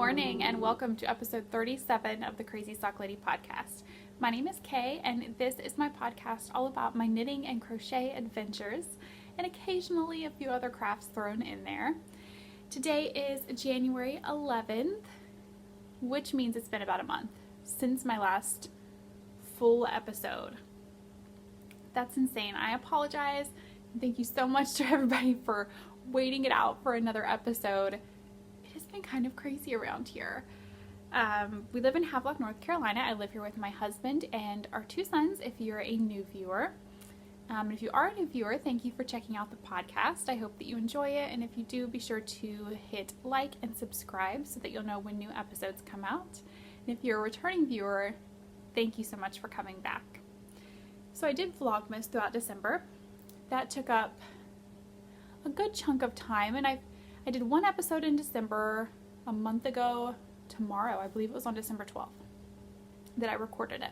morning and welcome to episode 37 of the Crazy Sock Lady podcast. My name is Kay and this is my podcast all about my knitting and crochet adventures and occasionally a few other crafts thrown in there. Today is January 11th, which means it's been about a month since my last full episode. That's insane. I apologize. Thank you so much to everybody for waiting it out for another episode. It's been kind of crazy around here. We live in Havelock, North Carolina. I live here with my husband and our two sons if you're a new viewer. If you are a new viewer, thank you for checking out the podcast. I hope that you enjoy it, and if you do, be sure to hit like and subscribe so that you'll know when new episodes come out. And if you're a returning viewer, thank you so much for coming back. So I did Vlogmas throughout December. That took up a good chunk of time, and I did one episode in December a month ago tomorrow. I believe it was on December 12th that I recorded it.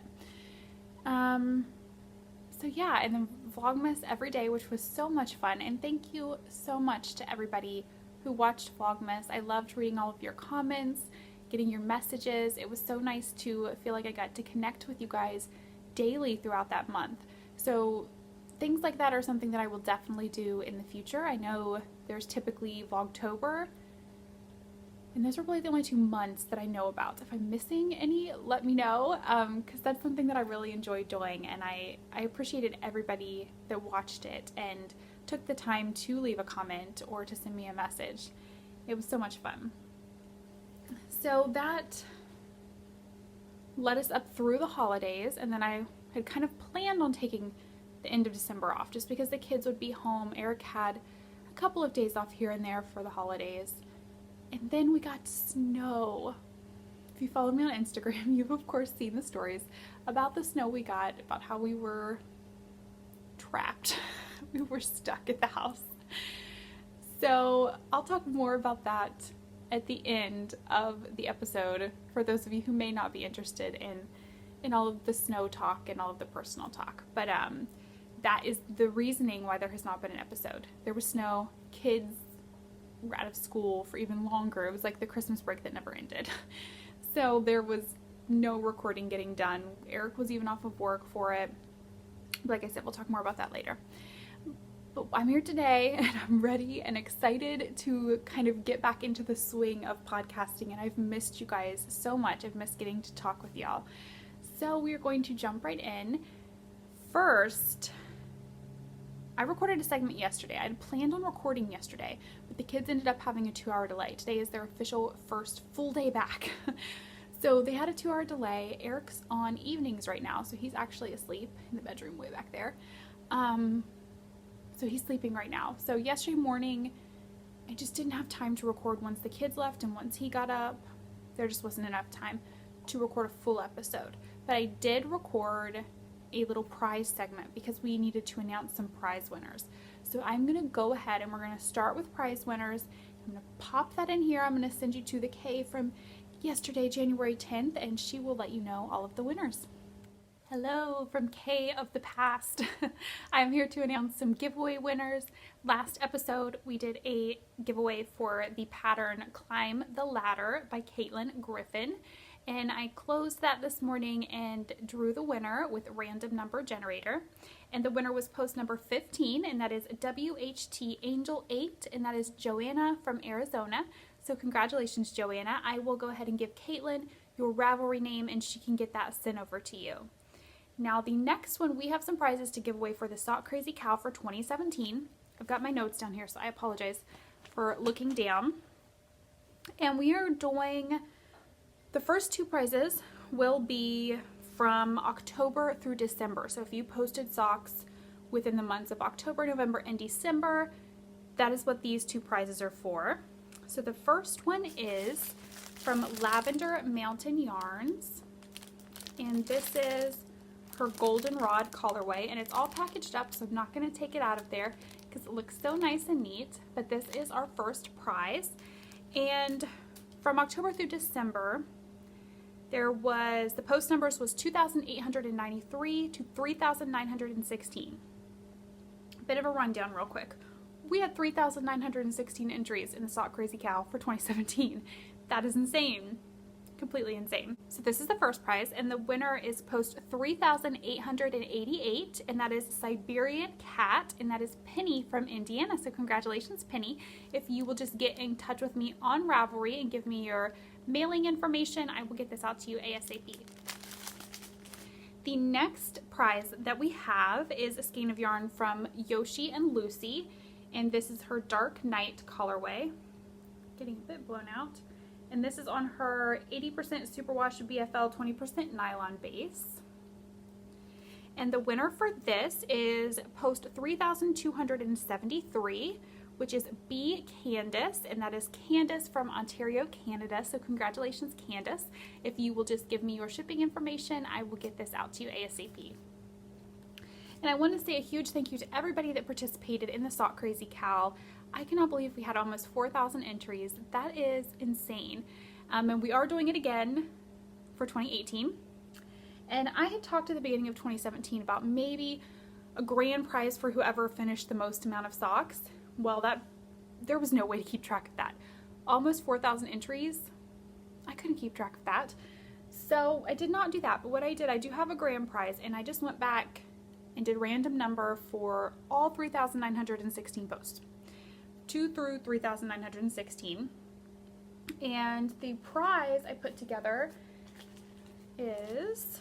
So yeah, and then Vlogmas every day, which was so much fun. And thank you so much to everybody who watched Vlogmas. I loved reading all of your comments, getting your messages. It was so nice to feel like I got to connect with you guys daily throughout that month. So things like that are something that I will definitely do in the future. I know there's typically Vlogtober, and those are really the only 2 months that I know about. If I'm missing any, let me know, because that's something that I really enjoyed doing, and I appreciated everybody that watched it and took the time to leave a comment or to send me a message. It was so much fun. So that led us up through the holidays, and then I had kind of planned on taking the end of December off just because the kids would be home. Eric had a couple of days off here and there for the holidays, and then we got snow. If you follow me on Instagram, you've of course seen the stories about the snow we got, about how we were trapped. We were stuck at the house. So I'll talk more about that at the end of the episode for those of you who may not be interested in all of the snow talk and all of the personal talk. But that is the reasoning why there has not been an episode. There was snow, kids were out of school for even longer. It was like the Christmas break that never ended. So there was no recording getting done. Eric was even off of work for it. Like I said, we'll talk more about that later. But I'm here today and I'm ready and excited to kind of get back into the swing of podcasting, and I've missed you guys so much. I've missed getting to talk with y'all. So we're going to jump right in. First, I recorded a segment yesterday. I had planned on recording yesterday, but the kids ended up having a 2-hour delay. Today is their official first full day back. So they had a 2-hour delay. Eric's on evenings right now, so he's actually asleep in the bedroom way back there. So he's sleeping right now. So yesterday morning, I just didn't have time to record once the kids left, and once he got up, there just wasn't enough time to record a full episode. But I did record a little prize segment because we needed to announce some prize winners. So I'm going to go ahead and we're going to start with prize winners. I'm going to pop that in here. I'm going to send you to the K from yesterday, January 10th, and she will let you know all of the winners. Hello from K of the past. I'm here to announce some giveaway winners. Last episode, we did a giveaway for the pattern Climb the Ladder by Caitlin Griffin. And I closed that this morning and drew the winner with a random number generator. And the winner was post number 15, and that is WHT Angel 8, and that is Joanna from Arizona. So congratulations, Joanna. I will go ahead and give Caitlin your Ravelry name, and she can get that sent over to you. Now the next one, we have some prizes to give away for the Sock Crazy Cow for 2017. I've got my notes down here, so I apologize for looking down. And we are doing... The first 2 prizes will be from October through December. So if you posted socks within the months of October, November, and December, that is what these 2 prizes are for. So the first one is from Lavender Mountain Yarns, and this is her Goldenrod colorway, and it's all packaged up, so I'm not going to take it out of there because it looks so nice and neat. But this is our first prize, and from October through December, there was, the post numbers was 2,893 to 3,916. Bit of a rundown real quick. We had 3,916 entries in the Sock Crazy Cow for 2017. That is insane. Completely insane. So this is the first prize, and the winner is post 3,888, and that is Siberian Cat, and that is Penny from Indiana. So congratulations, Penny. If you will just get in touch with me on Ravelry and give me your mailing information, I will get this out to you ASAP. The next prize that we have is a skein of yarn from Yoshi and Lucy, and this is her Dark Night colorway. Getting a bit blown out. And this is on her 80% superwash BFL 20% nylon base. And the winner for this is post 3,273, which is B. Candace, and that is Candace from Ontario, Canada. So congratulations, Candace. If you will just give me your shipping information, I will get this out to you ASAP. And I want to say a huge thank you to everybody that participated in the Sock Crazy Cal. I cannot believe we had almost 4,000 entries. That is insane. And we are doing it again for 2018. And I had talked at the beginning of 2017 about maybe a grand prize for whoever finished the most amount of socks. Well, there was no way to keep track of that. Almost 4,000 entries. I couldn't keep track of that. So I did not do that. But what I did, I do have a grand prize, and I just went back and did random number for all 3,916 posts. 2 through 3,916. And the prize I put together is,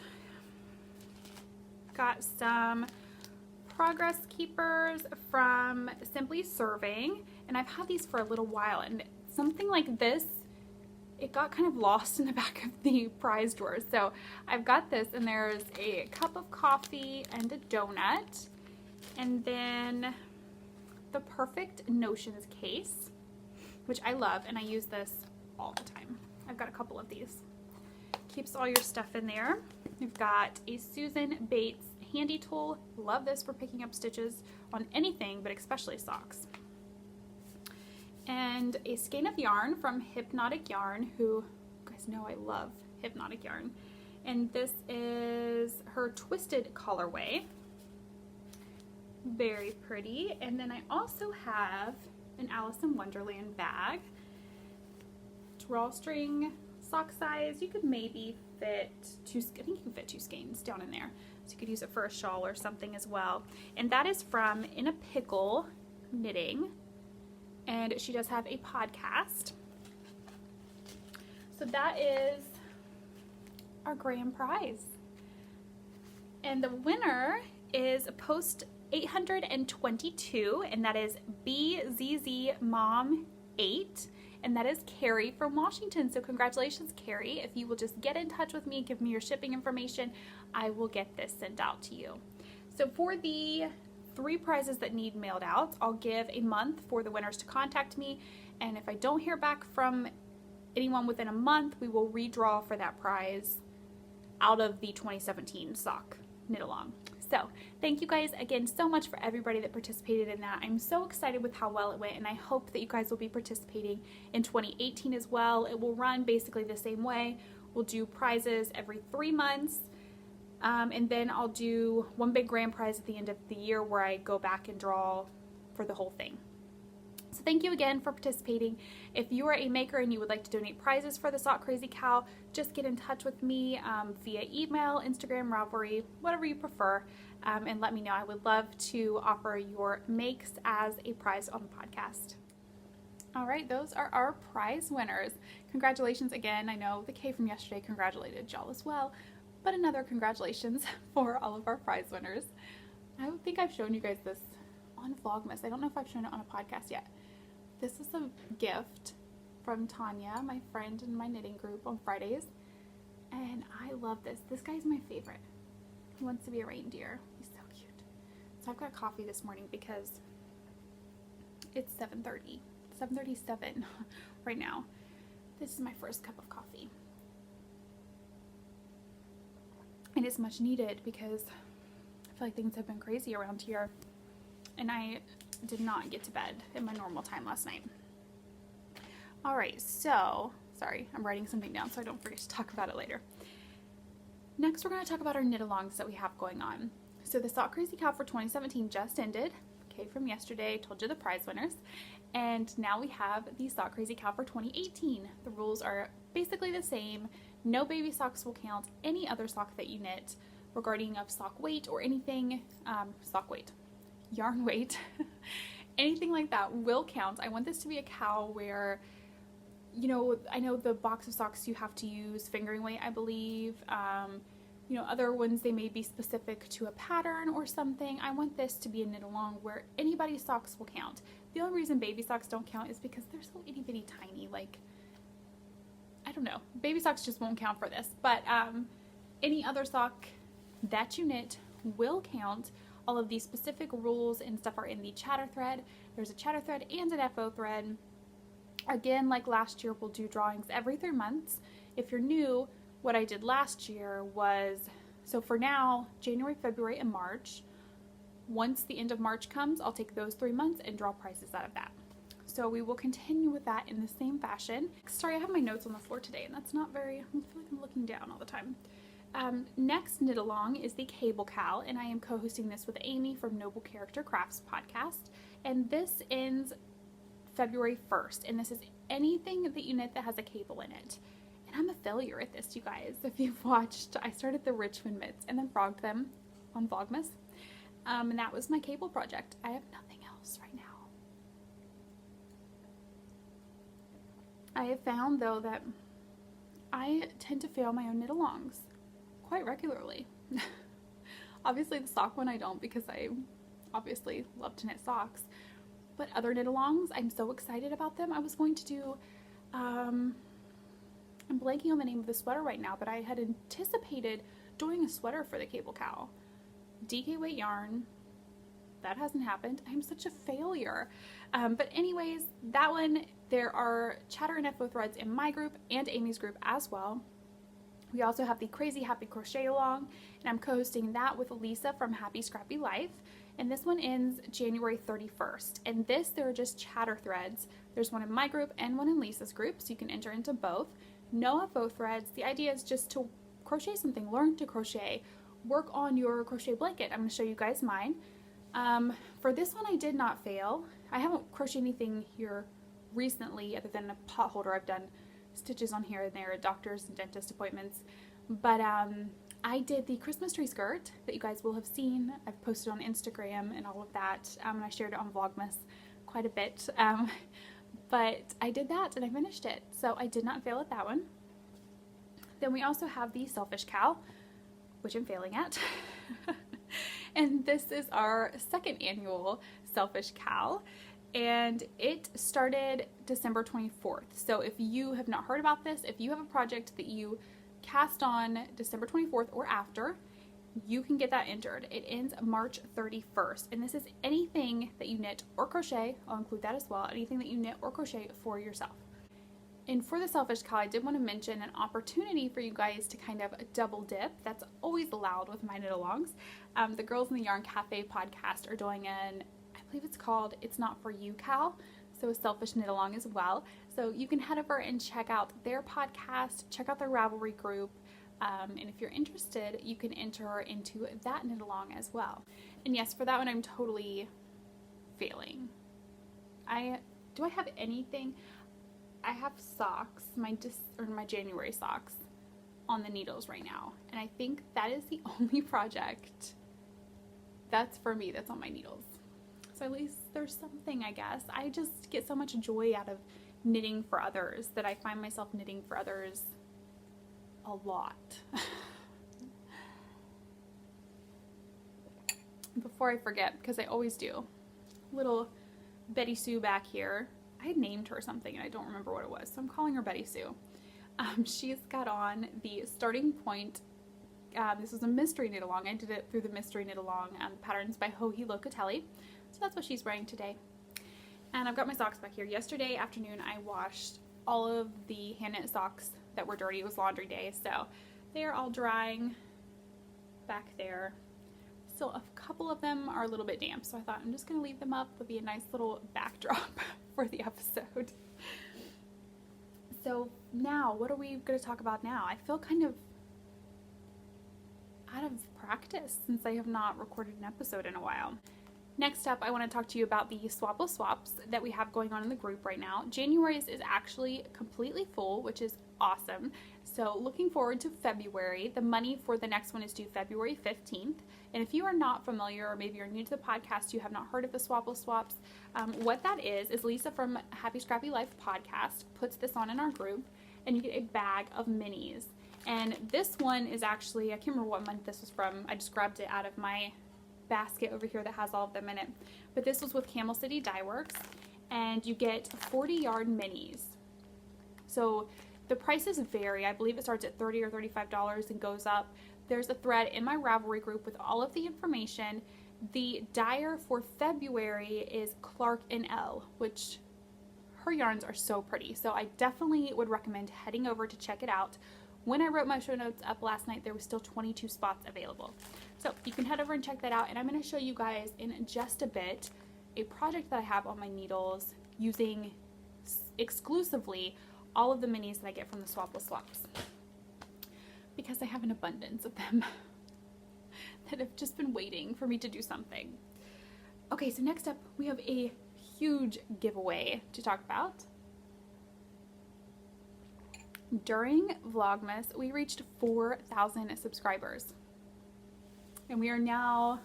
got some Progress Keepers from Simply Serving, and I've had these for a little while, and something like this, it got kind of lost in the back of the prize drawer. So I've got this, and there's a cup of coffee and a donut, and then the Perfect Notions case, which I love, and I use this all the time. I've got a couple of these. Keeps all your stuff in there. We've got a Susan Bates handy tool. Love this for picking up stitches on anything, but especially socks. And a skein of yarn from Hypnotic Yarn, who you guys know I love Hypnotic Yarn. And this is her Twisted colorway. Very pretty. And then I also have an Alice in Wonderland bag. Drawstring sock size. You could maybe fit two, I think you can fit 2 skeins down in there. So you could use it for a shawl or something as well. And that is from In a Pickle Knitting. And she does have a podcast. So that is our grand prize. And the winner is post 822, and that is BZZ Mom 8, and that is Carrie from Washington. So congratulations, Carrie. If you will just get in touch with me, give me your shipping information, I will get this sent out to you. So for the 3 prizes that need mailed out, I'll give a month for the winners to contact me, and if I don't hear back from anyone within a month, we will redraw for that prize out of the 2017 sock knit along. So thank you guys again so much for everybody that participated in that. I'm so excited with how well it went, and I hope that you guys will be participating in 2018 as well. It will run basically the same way. We'll do prizes every 3 months, and then I'll do one big grand prize at the end of the year where I go back and draw for the whole thing. So thank you again for participating. If you are a maker and you would like to donate prizes for the Sock Crazy Cow, just get in touch with me via email, Instagram, Ravelry, whatever you prefer, and let me know. I would love to offer your makes as a prize on the podcast. All right, those are our prize winners. Congratulations again. I know the K from yesterday congratulated y'all as well, but another congratulations for all of our prize winners. I don't think I've shown you guys this on Vlogmas. I don't know if I've shown it on a podcast yet. This is a gift from Tanya, my friend in my knitting group on Fridays, and I love this. This guy's my favorite. He wants to be a reindeer. He's so cute. So I've got coffee this morning because it's 7:37 right now. This is my first cup of coffee. And it's much needed because I feel like things have been crazy around here, and I did not get to bed at my normal time last night. All right, so, sorry, I'm writing something down so I don't forget to talk about it later. Next, we're going to talk about our knit-alongs that we have going on. So the Sock Crazy Cow for 2017 just ended. 10K from yesterday. Told you the prize winners. And now we have the Sock Crazy Cow for 2018. The rules are basically the same. No baby socks will count. Any other sock that you knit regarding of sock weight or anything, yarn weight, anything like that will count. I want this to be a cow where, you know, I know the box of socks you have to use fingering weight, I believe. You know, other ones, they may be specific to a pattern or something. I want this to be a knit along where anybody's socks will count. The only reason baby socks don't count is because they're so itty bitty tiny. Like, I don't know. Baby socks just won't count for this. But any other sock that you knit will count. All of these specific rules and stuff are in the chatter thread. There's a chatter thread and an FO thread. Again, like last year, we'll do drawings every 3 months. If you're new, what I did last year was, so for now, January, February, and March, once the end of March comes, I'll take those 3 months and draw prizes out of that. So we will continue with that in the same fashion. Sorry, I have my notes on the floor today, and that's not very, I feel like I'm looking down all the time. Next knit along is the Cable Cow, and I am co-hosting this with Amy from Noble Character Crafts podcast. And this ends February 1st, and this is anything that you knit that has a cable in it. And I'm a failure at this, you guys. If you've watched, I started the Richmond mitts and then frogged them on Vlogmas. And that was my cable project. I have nothing else right now. I have found, though, that I tend to fail my own knit-alongs quite regularly. Obviously the sock one I don't, because I obviously love to knit socks. But other knit-alongs, I'm so excited about them. I was going to do, I'm blanking on the name of the sweater right now, but I had anticipated doing a sweater for the Cable Cow. DK weight yarn, that hasn't happened. I'm such a failure. But anyways, that one, there are chatter and FO threads in my group and Amy's group as well. We also have the Crazy Happy Crochet Along, and I'm co-hosting that with Lisa from Happy Scrappy Life. And this one ends January 31st. And this, there are just chatter threads. There's one in my group and one in Lisa's group, so you can enter into both. No FO threads. The idea is just to crochet something, learn to crochet, work on your crochet blanket. I'm going to show you guys mine. For this one, I did not fail. I haven't crocheted anything here recently other than a pot holder. I've done stitches on here and there at doctor's and dentist appointments. But I did the Christmas tree skirt that you guys will have seen. I've posted on Instagram and all of that, and I shared it on Vlogmas quite a bit. But I did that and I finished it, so I did not fail at that one. Then we also have the Selfish Cow, which I'm failing at. And this is our second annual Selfish Cow, and it started December 24th. So if you have not heard about this, if you have a project that you cast on December 24th or after, you can get that entered. It ends March 31st, and this is anything that you knit or crochet. I'll include that as well. Anything that you knit or crochet for yourself. And for the Selfish Cow, I did want to mention an opportunity for you guys to kind of double dip. That's always allowed with my knit-alongs. The Girls in the Yarn Cafe podcast are doing an, I believe it's called It's Not For You Cow, so a selfish knit-along as well. So you can head over and check out their podcast, check out their Ravelry group, and if you're interested, you can enter into that knit-along as well. And yes, for that one, I'm totally failing. Do I have anything? I have socks, my January socks on the needles right now, and I think that is the only project that's for me that's on my needles. So at least there's something, I guess. I just get so much joy out of knitting for others that I find myself knitting for others a lot. Before I forget, because I always do, little Betty Sue back here. I had named her something and I don't remember what it was, so I'm calling her Betty Sue. She's got on the Starting Point. This was a mystery knit along. I did it through the mystery knit along patterns by Joji Locatelli. So that's what she's wearing today. And I've got my socks back here. Yesterday afternoon I washed all of the hand knit socks that were dirty. It was laundry day, so they are all drying back there. Still, a couple of them are a little bit damp, so I thought I'm just going to leave them up. It'll be a nice little backdrop for the episode. So now, what are we going to talk about now? I feel kind of out of practice since I have not recorded an episode in a while. Next up, I want to talk to you about the Swapple Swaps that we have going on in the group right now. January's is actually completely full, which is awesome. So looking forward to February. The money for the next one is due February 15th. And if you are not familiar, or maybe you're new to the podcast, you have not heard of the Swapple Swaps, what that is Lisa from Happy Scrappy Life podcast puts this on in our group, and you get a bag of minis. And this one is actually, I can't remember what month this was from. I just grabbed it out of my basket over here that has all of them in it. But this was with Camel City Dye Works, and you get 40-yard minis. So the prices vary. I believe it starts at $30 or $35 and goes up. There's a thread in my Ravelry group with all of the information. The dyer for February is Clark and L, which her yarns are so pretty. So I definitely would recommend heading over to check it out. When I wrote my show notes up last night, there was still 22 spots available. So you can head over and check that out. And I'm going to show you guys in just a bit a project that I have on my needles using exclusively all of the minis that I get from the Swapple Swaps, because I have an abundance of them that have just been waiting for me to do something. Okay, so next up we have a huge giveaway to talk about. During Vlogmas, we reached 4,000 subscribers. And we are now,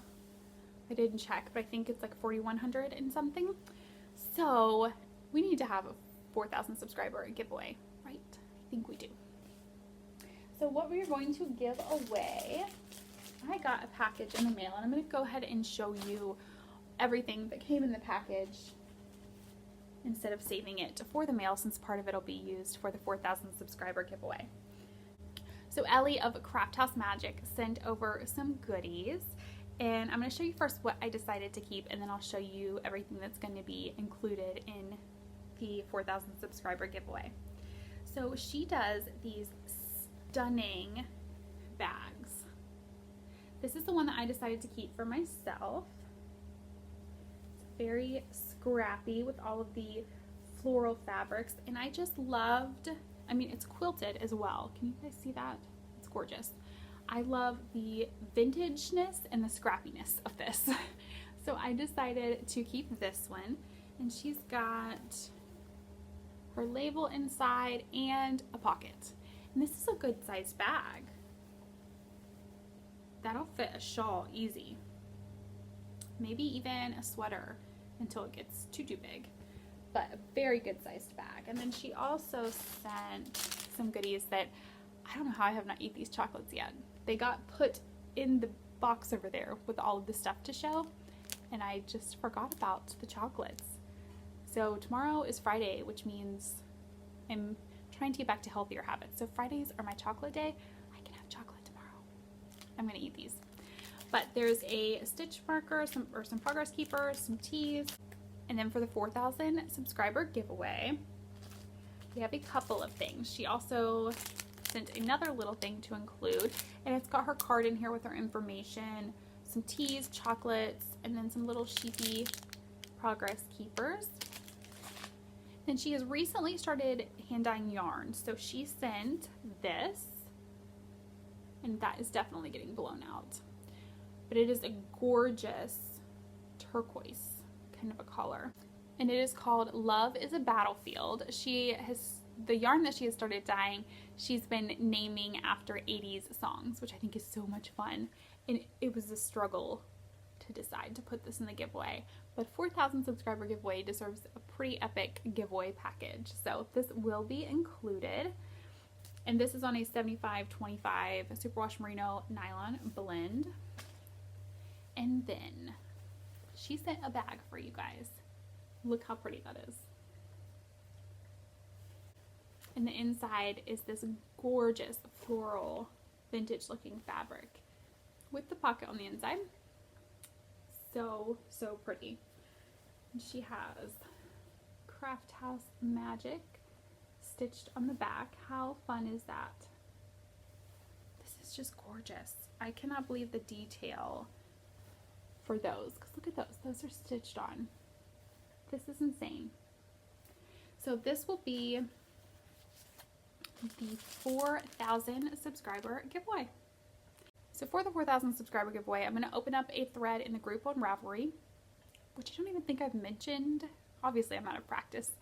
I didn't check, but I think it's like 4,100 and something. So we need to have a 4,000 subscriber giveaway, right? I think we do. So what we are going to give away, I got a package in the mail, and I'm going to go ahead and show you everything that came in the package instead of saving it for the mail, since part of it will be used for the 4,000 subscriber giveaway. So Ellie of Craft House Magic sent over some goodies, and I'm going to show you first what I decided to keep, and then I'll show you everything that's going to be included in the 4,000 subscriber giveaway. So she does these stunning bags. This is the one that I decided to keep for myself. It's very scrappy with all of the floral fabrics, and I just loved, I mean, it's quilted as well. Can you guys see that? It's gorgeous. I love the vintageness and the scrappiness of this. So I decided to keep this one, and she's got her label inside and a pocket. And this is a good sized bag. That'll fit a shawl easy. Maybe even a sweater until it gets too big. But a very good sized bag. And then she also sent some goodies that I don't know how I have not eaten these chocolates yet. They got put in the box over there with all of the stuff to show, and I just forgot about the chocolates. So tomorrow is Friday, which means I'm trying to get back to healthier habits. So Fridays are my chocolate day. I can have chocolate tomorrow. I'm gonna eat these. But there's a stitch marker, some progress keepers, some teas. And then for the 4,000 subscriber giveaway, we have a couple of things. She also sent another little thing to include, and it's got her card in here with her information, some teas, chocolates, and then some little sheepy progress keepers. And she has recently started hand dyeing yarn, so she sent this, and that is definitely getting blown out. But it is a gorgeous turquoise kind of a color, and it is called Love is a Battlefield. The yarn that she has started dyeing, she's been naming after 80s songs, which I think is so much fun, and it was a struggle to decide to put this in the giveaway, but 4,000 subscriber giveaway deserves a pretty epic giveaway package, so this will be included. And this is on a 75-25 superwash merino nylon blend. And then she sent a bag for you guys. Look how pretty that is. And the inside is this gorgeous floral vintage looking fabric with the pocket on the inside. So pretty. And she has Craft House Magic stitched on the back. How fun is that? This is just gorgeous. I cannot believe the detail for those, because look at those are stitched on. This is insane. So this will be the 4,000 subscriber giveaway. So for the 4,000 subscriber giveaway, I'm going to open up a thread in the group on Ravelry, which I don't even think I've mentioned. Obviously, I'm out of practice.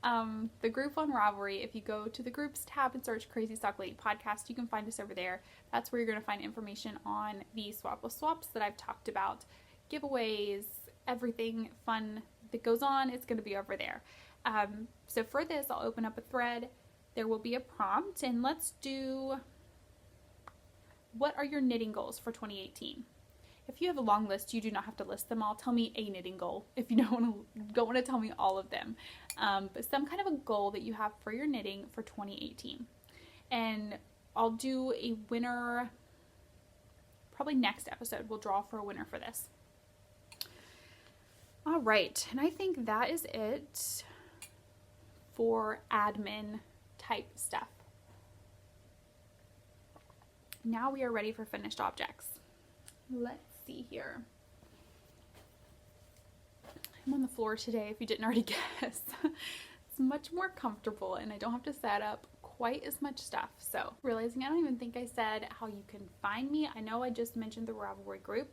The group on Ravelry, if you go to the groups tab and search Crazy Sock Lady Podcast, you can find us over there. That's where you're going to find information on the swapless swaps that I've talked about, giveaways, everything fun that goes on. It's going to be over there. So for this, I'll open up a thread. There will be a prompt, and let's do, what are your knitting goals for 2018? If you have a long list, you do not have to list them all. Tell me a knitting goal if you don't want to tell me all of them. But some kind of a goal that you have for your knitting for 2018. And I'll do a winner, probably next episode. We'll draw for a winner for this. All right, and I think that is it for admin type stuff. Now we are ready for finished objects. Let's see here. I'm on the floor today, if you didn't already guess. It's much more comfortable and I don't have to set up quite as much stuff. So, realizing I don't even think I said how you can find me. I know I just mentioned the Ravelry group.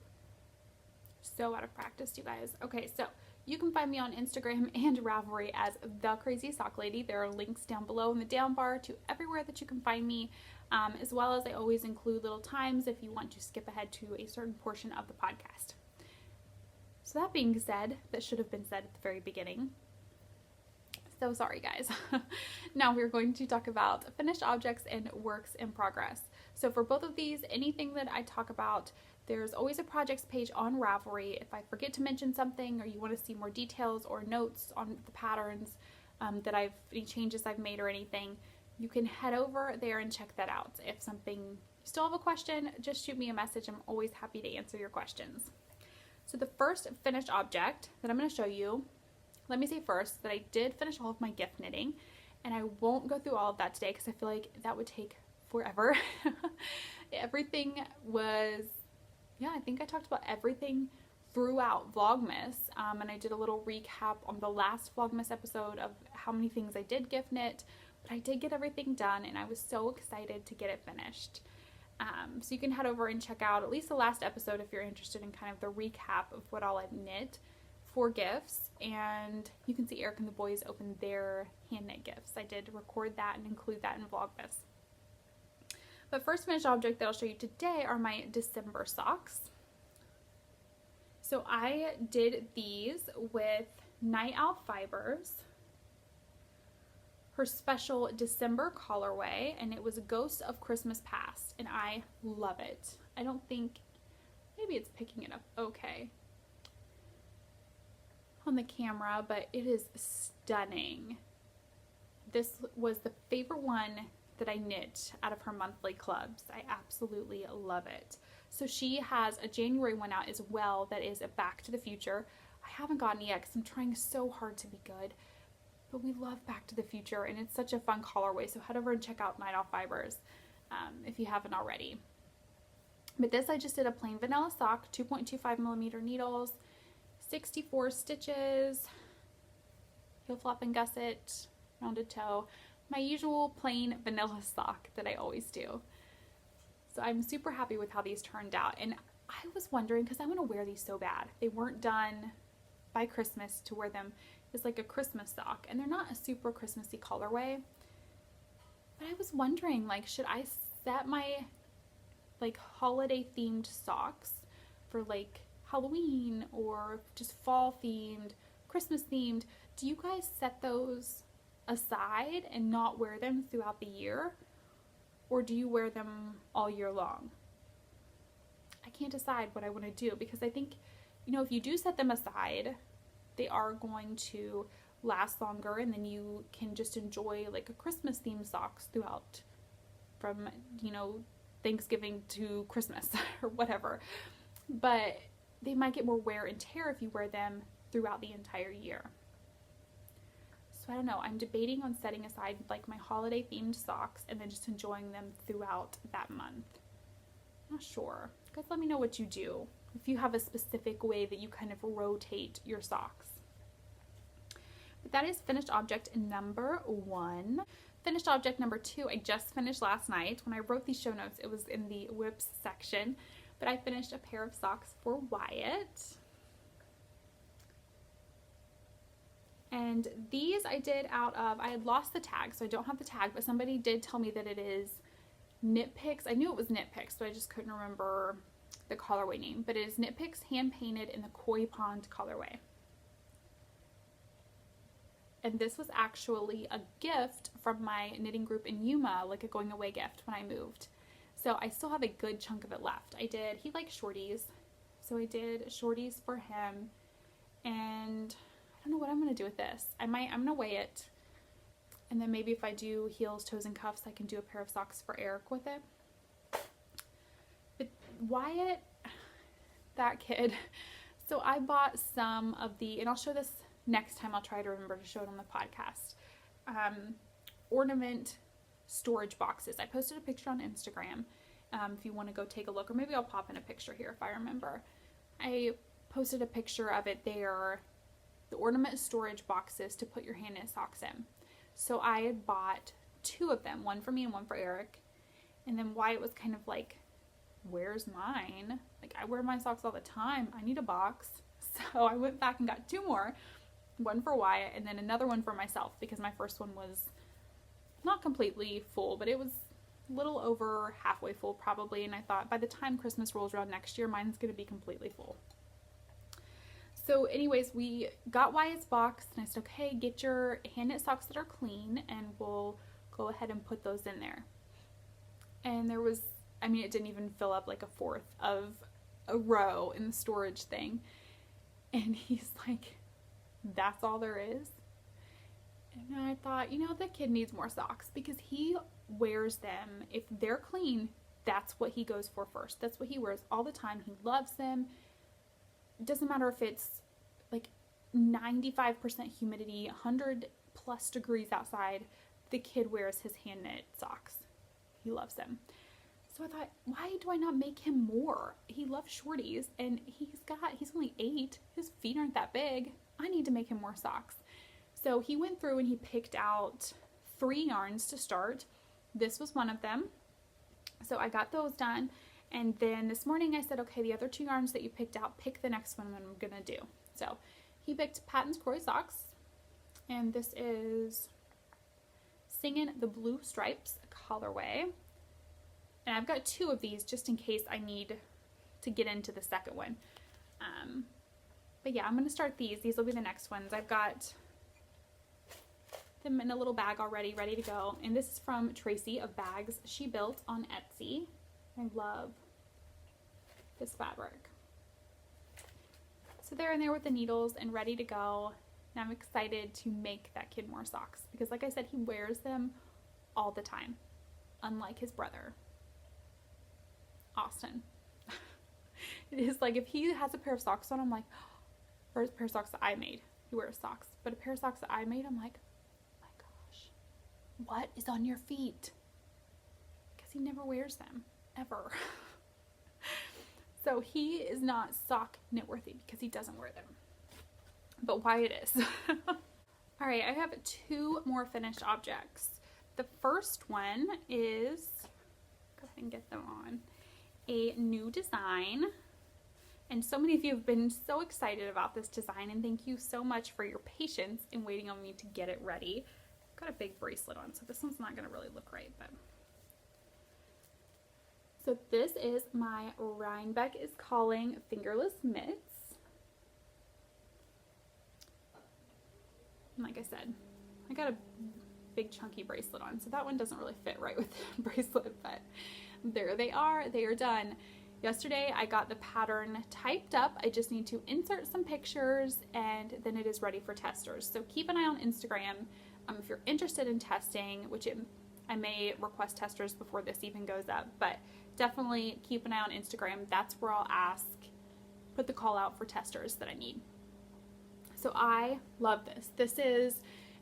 So out of practice, you guys. Okay, so you can find me on Instagram and Ravelry as The Crazy Sock Lady. There are links down below in the down bar to everywhere that you can find me, as well as I always include little times if you want to skip ahead to a certain portion of the podcast. So that being said, that should have been said at the very beginning. So sorry, guys. Now we're going to talk about finished objects and works in progress. So for both of these, anything that I talk about, there's always a projects page on Ravelry. If I forget to mention something or you want to see more details or notes on the patterns any changes I've made or anything, you can head over there and check that out. If you still have a question, just shoot me a message. I'm always happy to answer your questions. So the first finished object that I'm going to show you, let me say first that I did finish all of my gift knitting, and I won't go through all of that today because I feel like that would take forever. Everything was, I think I talked about everything throughout Vlogmas, and I did a little recap on the last Vlogmas episode of how many things I did gift knit, but I did get everything done and I was so excited to get it finished. So you can head over and check out at least the last episode if you're interested in kind of the recap of what all I've knit for gifts, and you can see Eric and the boys open their hand knit gifts. I did record that and include that in Vlogmas. But first finished object that I'll show you today are my December socks. So I did these with Night Owl Fibers, her special December colorway, and it was Ghosts of Christmas Past, and I love it. I don't think, maybe it's picking it up okay on the camera, but it is stunning. This was the favorite one that I knit out of her monthly clubs. I absolutely love it. So she has a January one out as well that is a Back to the Future. I haven't gotten it yet because I'm trying so hard to be good, but we love Back to the Future and it's such a fun colorway. So head over and check out Night Owl Fibers if you haven't already. But this, I just did a plain vanilla sock, 2.25 millimeter needles, 64 stitches, heel flap and gusset, rounded toe, my usual plain vanilla sock that I always do. So I'm super happy with how these turned out, and I was wondering because I want to wear these so bad. They weren't done by Christmas to wear them as like a Christmas sock, and they're not a super Christmassy colorway, but I was wondering, like, should I set my like holiday themed socks for like Halloween or just fall themed, Christmas themed? Do you guys set those aside and not wear them throughout the year, or do you wear them all year long? I can't decide what I want to do because I think, if you do set them aside, they are going to last longer, and then you can just enjoy like a Christmas themed socks throughout from, Thanksgiving to Christmas or whatever. But they might get more wear and tear if you wear them throughout the entire year. So I don't know, I'm debating on setting aside like my holiday themed socks and then just enjoying them throughout that month. Not sure. You guys let me know what you do, if you have a specific way that you kind of rotate your socks. But that is finished object number 1. Finished object number 2, I just finished last night. When I wrote these show notes, it was in the whips section, but I finished a pair of socks for Wyatt. And these I did out of, I had lost the tag, so I don't have the tag, but somebody did tell me that it is Knit Picks. I knew it was Knit Picks, but I just couldn't remember the colorway name. But it is Knit Picks hand painted in the Koi Pond colorway. And this was actually a gift from my knitting group in Yuma, like a going away gift when I moved. So I still have a good chunk of it left. He likes shorties, so I did shorties for him. And I don't know what I'm going to do with this. I'm going to weigh it. And then maybe if I do heels, toes, and cuffs, I can do a pair of socks for Eric with it. But Wyatt, that kid. So I bought some of the, and I'll show this next time. I'll try to remember to show it on the podcast. Ornament storage boxes. I posted a picture on Instagram if you want to go take a look, or maybe I'll pop in a picture here if I remember. I posted a picture of it. They are the ornament storage boxes to put your hand knit socks in. So I had bought 2 of them, one for me and one for Eric. And then Wyatt was kind of like, where's mine? Like, I wear my socks all the time. I need a box. So I went back and got 2 more, one for Wyatt and then another one for myself, because my first one was not completely full, but it was a little over halfway full probably. And I thought by the time Christmas rolls around next year, mine's going to be completely full. So anyways, we got Wyatt's box and I said, okay, get your hand knit socks that are clean and we'll go ahead and put those in there. And there was, I mean, it didn't even fill up like a fourth of a row in the storage thing. And he's like, that's all there is? And I thought, you know, the kid needs more socks, because he wears them. If they're clean, that's what he goes for first. That's what he wears all the time. He loves them. It doesn't matter if it's like 95% humidity, 100 plus degrees outside, the kid wears his hand knit socks. He loves them. So I thought, why do I not make him more? He loves shorties, and he's only 8. His feet aren't that big. I need to make him more socks. So he went through and he picked out 3 yarns to start. This was one of them. So I got those done. And then this morning I said, okay, the other 2 yarns that you picked out, pick the next one I'm going to do. So he picked Patton's Croy Socks. And this is Singin' the Blue Stripes colorway. And I've got 2 of these just in case I need to get into the second one. But yeah, I'm going to start these. These will be the next ones. I've got them in a little bag already, ready to go. And this is from Tracy of Bags She Built on Etsy. I love this fabric. So they're in there with the needles and ready to go. And I'm excited to make that kid more socks, because like I said, he wears them all the time, unlike his brother, Austin. It is like, if he has a pair of socks on, I'm like, or a pair of socks that I made. He wears socks. But a pair of socks that I made, I'm like, oh my gosh, what is on your feet? Because he never wears them, ever. So he is not sock knit worthy because he doesn't wear them. But Wyatt is. All right, I have 2 more finished objects. The first one is, go ahead and get them on, a new design. And so many of you have been so excited about this design, and thank you so much for your patience in waiting on me to get it ready. I've got a big bracelet on, so this one's not going to really look right, but. So this is my Rhinebeck is Calling fingerless mitts. And like I said, I got a big chunky bracelet on, so that one doesn't really fit right with the bracelet, but there they are. They are done. Yesterday I got the pattern typed up. I just need to insert some pictures and then it is ready for testers. So keep an eye on Instagram if you're interested in testing, which I may request testers before this even goes up, but definitely keep an eye on Instagram. That's where I'll put the call out for testers that I need. So I love this. This is,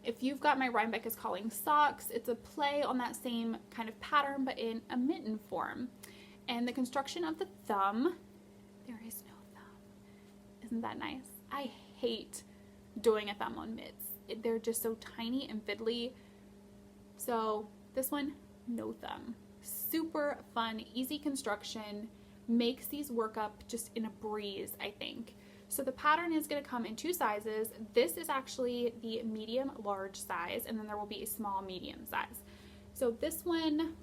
if you've got my Rhinebeck is Calling socks, it's a play on that same kind of pattern, but in a mitten form. And the construction of the thumb, there is no thumb. Isn't that nice? I hate doing a thumb on mitts. They're just so tiny and fiddly. So this one, no thumb. Super fun, easy construction. Makes these work up just in a breeze, I think. So the pattern is going to come in 2 sizes. This is actually the medium large size, and then there will be a small medium size. So this one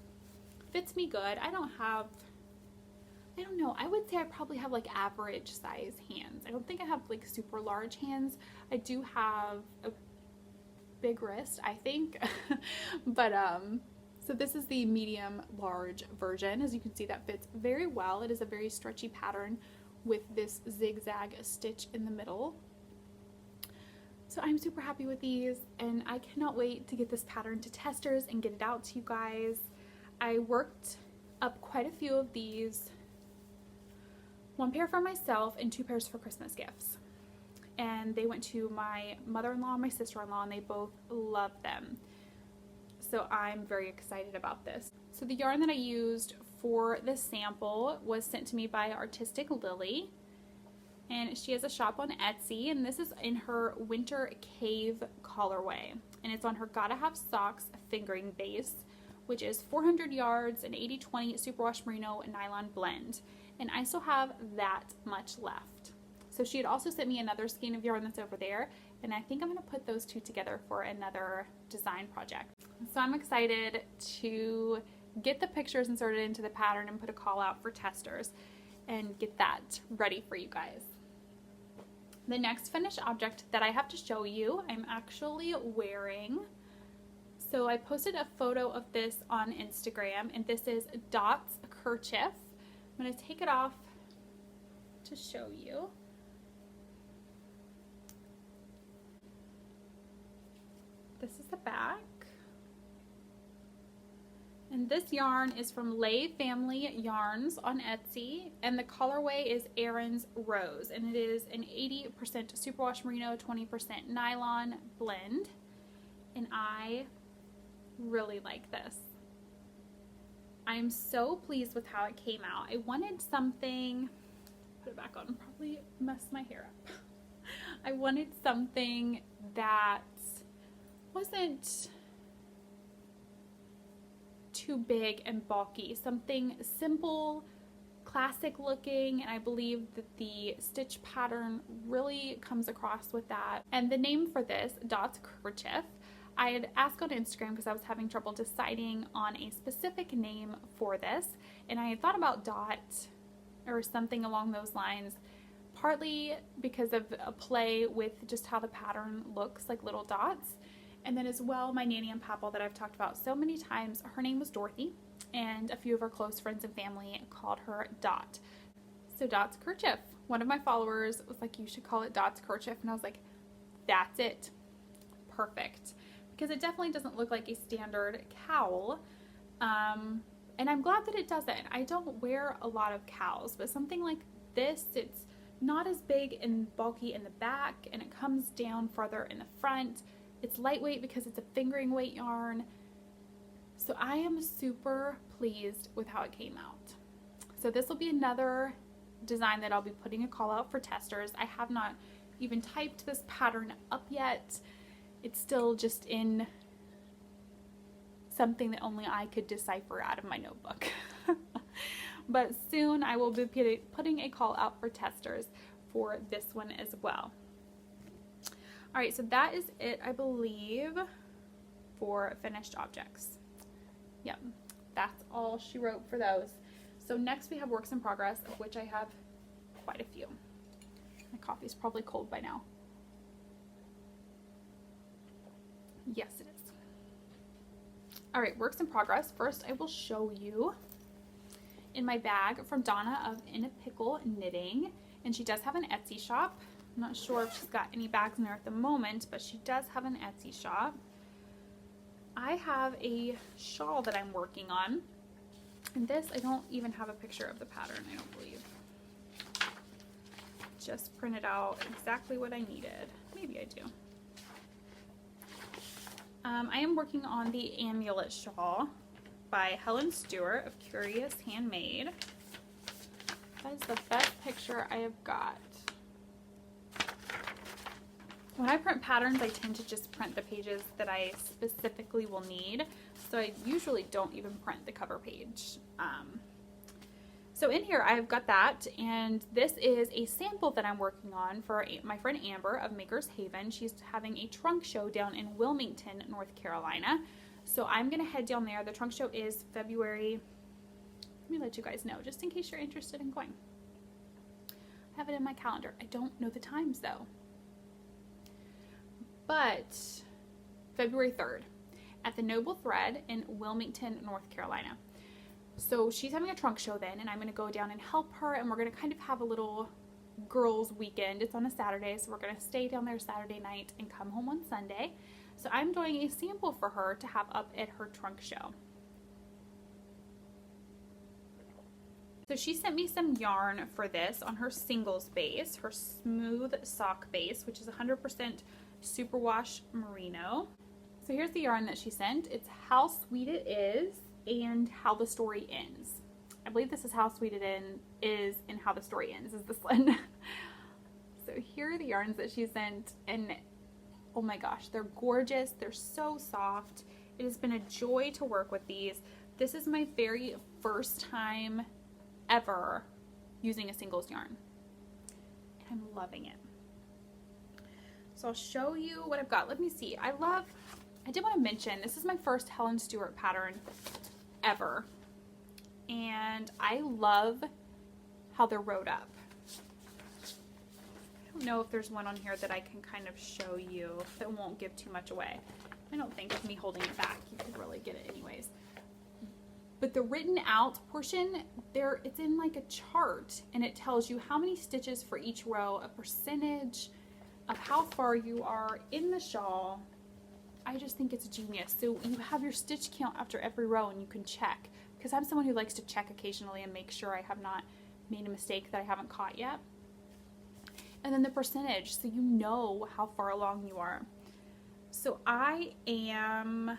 fits me good. I don't know, I would say I probably have like average size hands. I don't think I have like super large hands. I do have a big wrist, I think. But so this is the medium large version. As you can see, that fits very well. It is a very stretchy pattern with this zigzag stitch in the middle. So I'm super happy with these, and I cannot wait to get this pattern to testers and get it out to you guys. I worked up quite a few of these, 1 pair for myself and 2 pairs for Christmas gifts. And they went to my mother-in-law and my sister-in-law, and they both love them. So I'm very excited about this. So the yarn that I used for this sample was sent to me by Artistic Lily, and she has a shop on Etsy, and this is in her Winter Cave colorway, and it's on her Gotta Have Socks fingering base, which is 400 yards, an 80/20 superwash merino nylon blend, and I still have that much left. So she had also sent me another skein of yarn that's over there, and I think I'm going to put those 2 together for another design project. So I'm excited to get the pictures inserted into the pattern and put a call out for testers and get that ready for you guys. The next finished object that I have to show you, I'm actually wearing. So I posted a photo of this on Instagram, and this is Dot's kerchief. I'm going to take it off to show you. This is the back. And this yarn is from Lay Family Yarns on Etsy, and the colorway is Aaron's Rose, and it is an 80% superwash merino, 20% nylon blend, and I really like this. I'm so pleased with how it came out. I wanted something, put it back on, probably mess my hair up. I wanted something that wasn't too big and bulky, something simple, classic looking, and I believe that the stitch pattern really comes across with that. And the name for this, Dot's Kerchief, I had asked on Instagram because I was having trouble deciding on a specific name for this, and I had thought about Dot or something along those lines, partly because of a play with just how the pattern looks like little dots. And then as well, my nanny and papa that I've talked about so many times, her name was Dorothy, and a few of her close friends and family called her Dot. So Dot's Kerchief. One of my followers was like, you should call it Dot's Kerchief, and I was like, that's it. Perfect. Because it definitely doesn't look like a standard cowl. And I'm glad that it doesn't. I don't wear a lot of cowls, but something like this, it's not as big and bulky in the back, and it comes down farther in the front. It's lightweight because it's a fingering weight yarn. So I am super pleased with how it came out. So this will be another design that I'll be putting a call out for testers. I have not even typed this pattern up yet. It's still just in something that only I could decipher out of my notebook. But soon I will be putting a call out for testers for this one as well. All right, so that is it, I believe, for finished objects. Yep, that's all she wrote for those. So next we have works in progress, of which I have quite a few. My coffee's probably cold by now. Yes, it is. All right, works in progress. First, I will show you in my bag from Donna of In a Pickle Knitting, and she does have an Etsy shop. I'm not sure if she's got any bags in there at the moment, but she does have an Etsy shop. I have a shawl that I'm working on, and this, I don't even have a picture of the pattern, I don't believe. Just printed out exactly what I needed. Maybe I do. I am working on the Amulet Shawl by Helen Stewart of Curious Handmade. That is the best picture I have got. When I print patterns, I tend to just print the pages that I specifically will need, so I usually don't even print the cover page. So in here I've got that, and this is a sample that I'm working on for my friend Amber of Maker's Haven. She's having a trunk show down in Wilmington, North Carolina. So I'm gonna head down there. The trunk show is February. Let me let you guys know, just in case you're interested in going. I have it in my calendar. I don't know the times though. But February 3rd at the Noble Thread in Wilmington, North Carolina. So she's having a trunk show then, and I'm going to go down and help her, and we're going to kind of have a little girls weekend. It's on a Saturday, so we're going to stay down there Saturday night and come home on Sunday. So I'm doing a sample for her to have up at her trunk show. So she sent me some yarn for this on her singles base, her smooth sock base, which is 100% superwash merino. So here's the yarn that she sent. It's How Sweet It Is and How the Story Ends. I believe this is How Sweet It Is and How the Story Ends is this one. So here are the yarns that she sent, and oh my gosh, they're gorgeous. They're so soft. It has been a joy to work with these. This is my very first time ever using a singles yarn, and I'm loving it. So I'll show you what I've got. Let me see. I did want to mention, this is my first Helen Stewart pattern ever, and I love how they're rode up. I don't know if there's one on here that I can kind of show you that won't give too much away. I don't think with me holding it back you can really get it anyways. But the written out portion, it's in like a chart, and it tells you how many stitches for each row, a percentage of how far you are in the shawl. I just think it's genius. So you have your stitch count after every row, and you can check, because I'm someone who likes to check occasionally and make sure I have not made a mistake that I haven't caught yet. And then the percentage, so you know how far along you are. So I am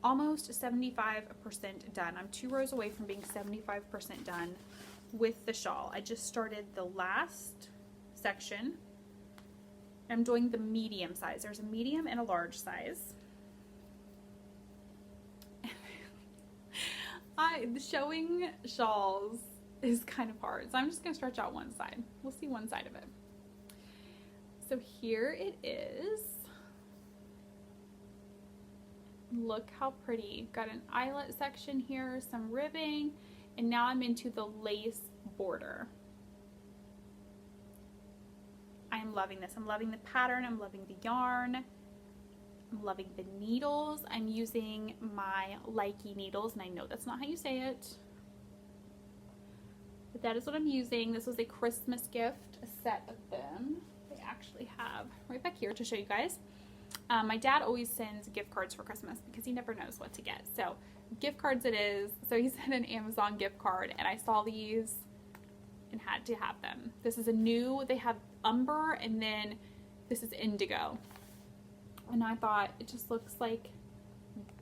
almost 75% done. I'm 2 rows away from being 75% done with the shawl. I just started the last section. I'm doing the medium size. There's a medium and a large size. Showing shawls is kind of hard, so I'm just going to stretch out one side. We'll see one side of it. So here it is. Look how pretty. Got an eyelet section here, some ribbing, and now I'm into the lace border. I'm loving this. I'm loving the pattern. I'm loving the yarn. I'm loving the needles. I'm using my Likey needles, and I know that's not how you say it, but that is what I'm using. This was a Christmas gift, a set of them. They actually have right back here to show you guys. My dad always sends gift cards for Christmas because he never knows what to get. So gift cards it is. So he sent an Amazon gift card, and I saw these and had to have them. This is a new, they have umber, and then this is indigo. And I thought it just looks like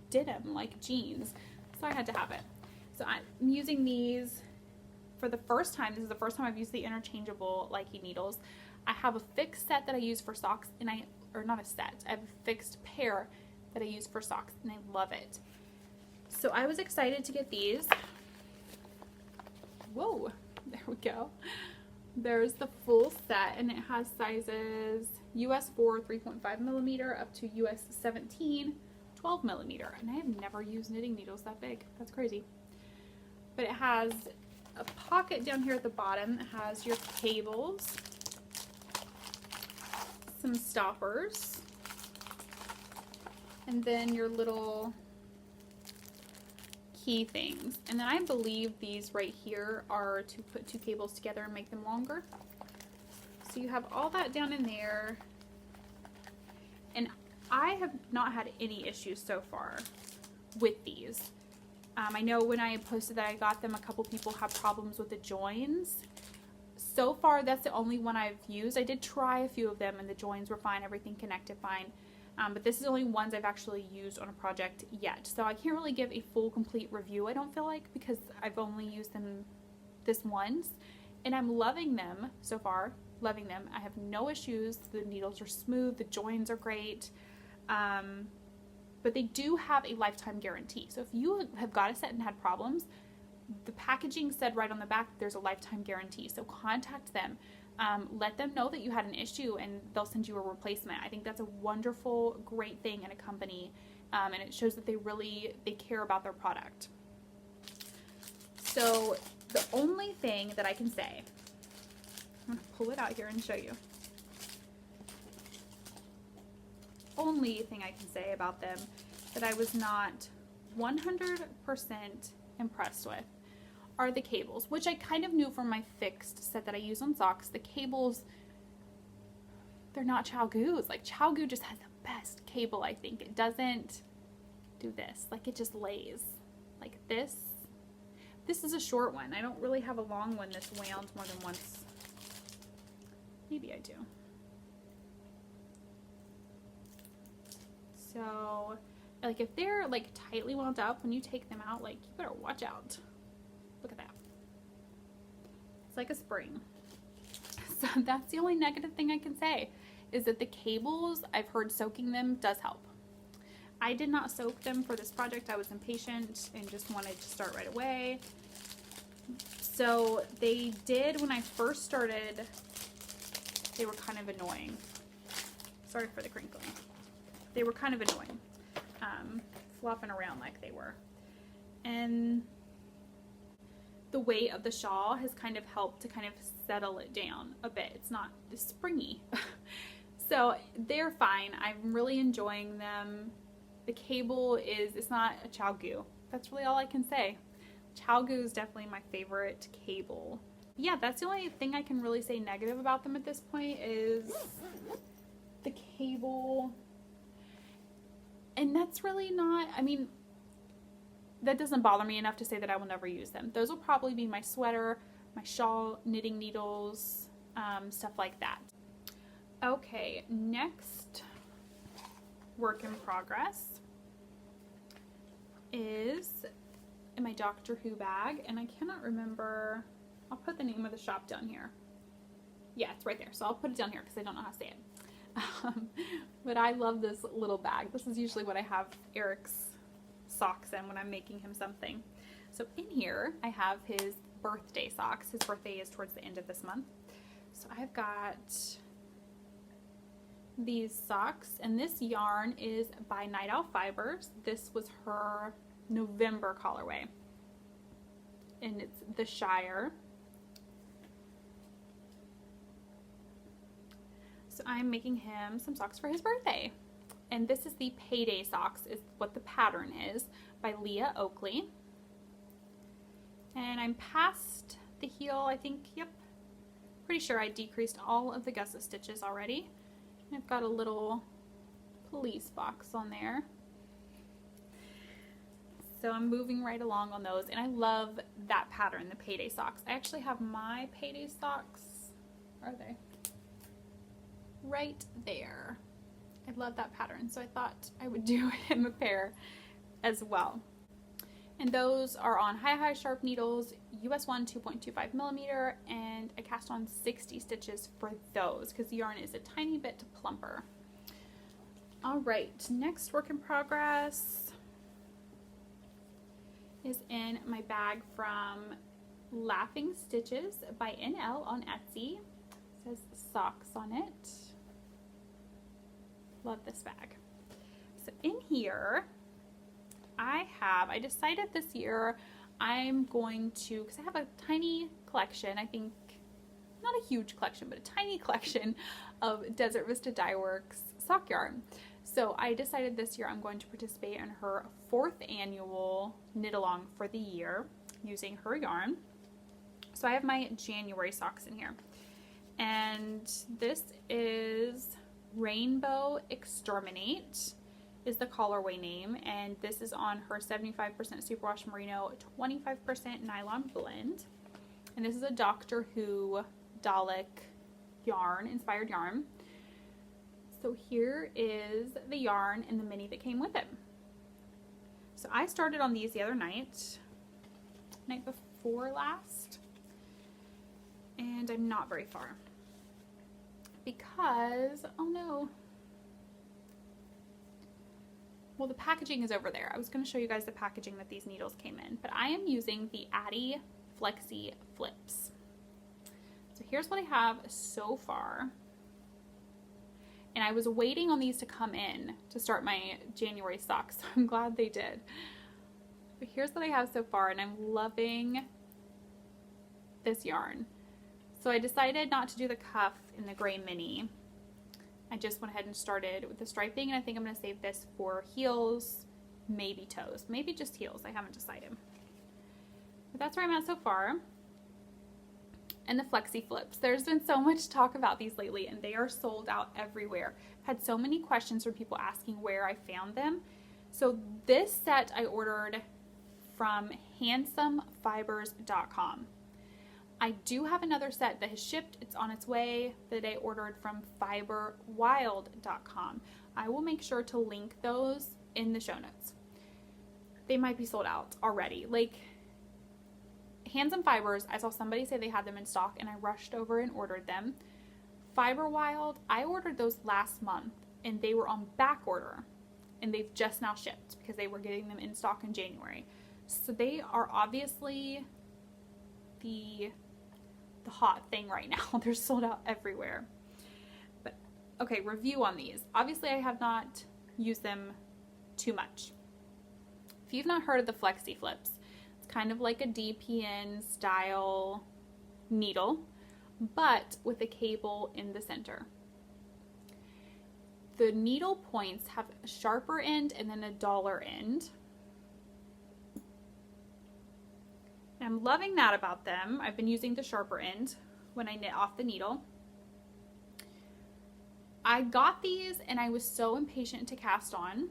denim, like jeans. So I had to have it. So I'm using these for the first time. This is the first time I've used the interchangeable Likey needles. I have a fixed set that I use for socks, and or not a set, I have a fixed pair that I use for socks, and I love it. So I was excited to get these. Whoa, there we go. There's the full set, and it has sizes US 4 3.5 millimeter up to US 17 12 millimeter, and I have never used knitting needles that big. That's crazy. But it has a pocket down here at the bottom. It has your cables, some stoppers, and then your little key things. And then I believe these right here are to put 2 cables together and make them longer. So you have all that down in there. And I have not had any issues so far with these. I know when I posted that I got them, a couple people have problems with the joins. So far, that's the only one I've used. I did try a few of them, and the joins were fine. Everything connected fine. But this is the only ones I've actually used on a project yet. So I can't really give a full, complete review, I don't feel like, because I've only used them this once. And I'm loving them so far. Loving them. I have no issues. The needles are smooth. The joins are great. But they do have a lifetime guarantee. So if you have got a set and had problems, the packaging said right on the back there's a lifetime guarantee, so contact them. Let them know that you had an issue and they'll send you a replacement. I think that's a wonderful, great thing in a company, and it shows that they care about their product. So the only thing that I can say, I'm going to pull it out here and show you. Only thing I can say about them that I was not 100% impressed with are the cables, which I kind of knew from my fixed set that I use on socks. The cables, they're not ChiaoGoo's. Like, ChiaoGoo just has the best cable, I think. It doesn't do this. Like, it just lays. Like this. This is a short one. I don't really have a long one that's wound more than once. Maybe I do. So, like, if they're, like, tightly wound up, when you take them out, like, you better watch out. Look at that. It's like a spring. So that's the only negative thing I can say, is that the cables, I've heard soaking them does help. I did not soak them for this project. I was impatient and just wanted to start right away. So they did, when I first started, they were kind of annoying. Sorry for the crinkling. They were kind of annoying, flopping around like they were. And the weight of the shawl has kind of helped to kind of settle it down a bit. It's not springy. So they're fine. I'm really enjoying them. The cable it's not a ChiaoGoo. That's really all I can say. ChiaoGoo is definitely my favorite cable. Yeah, that's the only thing I can really say negative about them at this point is the cable. And that's really not, I mean, that doesn't bother me enough to say that I will never use them. Those will probably be my sweater, my shawl, knitting needles, stuff like that. Okay, next work in progress is in my Doctor Who bag, and I cannot remember, I'll put the name of the shop down here. Yeah, it's right there, so I'll put it down here because I don't know how to say it. But I love this little bag. This is usually what I have Eric's socks in when I'm making him something. So in here I have his birthday socks. His birthday is towards the end of this month. So I've got these socks, and this yarn is by Night Owl Fibers. This was her November colorway, and it's the Shire. So I'm making him some socks for his birthday. And this is the Payday Socks, is what the pattern is, by Leah Oakley. And I'm past the heel, I think, yep. Pretty sure I decreased all of the gusset stitches already. And I've got a little police box on there. So I'm moving right along on those. And I love that pattern, the Payday Socks. I actually have my Payday Socks. Where are they? Right there. I love that pattern, so I thought I would do him a pair as well. And those are on high sharp needles, US 1 2.25 millimeter, and I cast on 60 stitches for those because the yarn is a tiny bit plumper. All right, next work in progress is in my bag from Laughing Stitches by NL on Etsy. It says socks on it. Love this bag. So in here I decided this year I'm going to, because I have a tiny collection, I think not a huge collection, but a tiny collection of Desert Vista Dye Works sock yarn. So I decided this year I'm going to participate in her 4th annual knit along for the year using her yarn. So I have my January socks in here, and this is Rainbow Exterminate is the colorway name, and this is on her 75% superwash merino, 25% nylon blend. And this is a Doctor Who Dalek yarn, inspired yarn. So here is the yarn and the mini that came with it. So I started on these the other night before last, and I'm not very far. Because, oh no, well, the packaging is over there. I was going to show you guys the packaging that these needles came in, but I am using the Addy Flexi Flips. So here's what I have so far. And I was waiting on these to come in to start my January socks, so I'm glad they did. But here's what I have so far, and I'm loving this yarn. So I decided not to do the cuff in the gray mini. I just went ahead and started with the striping, and I think I'm going to save this for heels, maybe toes, maybe just heels. I haven't decided. But that's where I'm at so far. And the Flexi Flips. There's been so much talk about these lately, and they are sold out everywhere. I've had so many questions from people asking where I found them. So this set I ordered from handsomefibers.com. I do have another set that has shipped. It's on its way that I ordered from fiberwild.com. I will make sure to link those in the show notes. They might be sold out already. Like, Handsome Fibers, I saw somebody say they had them in stock, and I rushed over and ordered them. Fiber Wild, I ordered those last month, and they were on back order, and they've just now shipped because they were getting them in stock in January. So they are obviously the hot thing right now. They're sold out everywhere. But okay, review on these. Obviously, I have not used them too much. If you've not heard of the Flexi Flips, kind of like a DPN style needle, but with a cable in the center. The needle points have a sharper end and then a duller end. And I'm loving that about them. I've been using the sharper end when I knit off the needle. I got these and I was so impatient to cast on.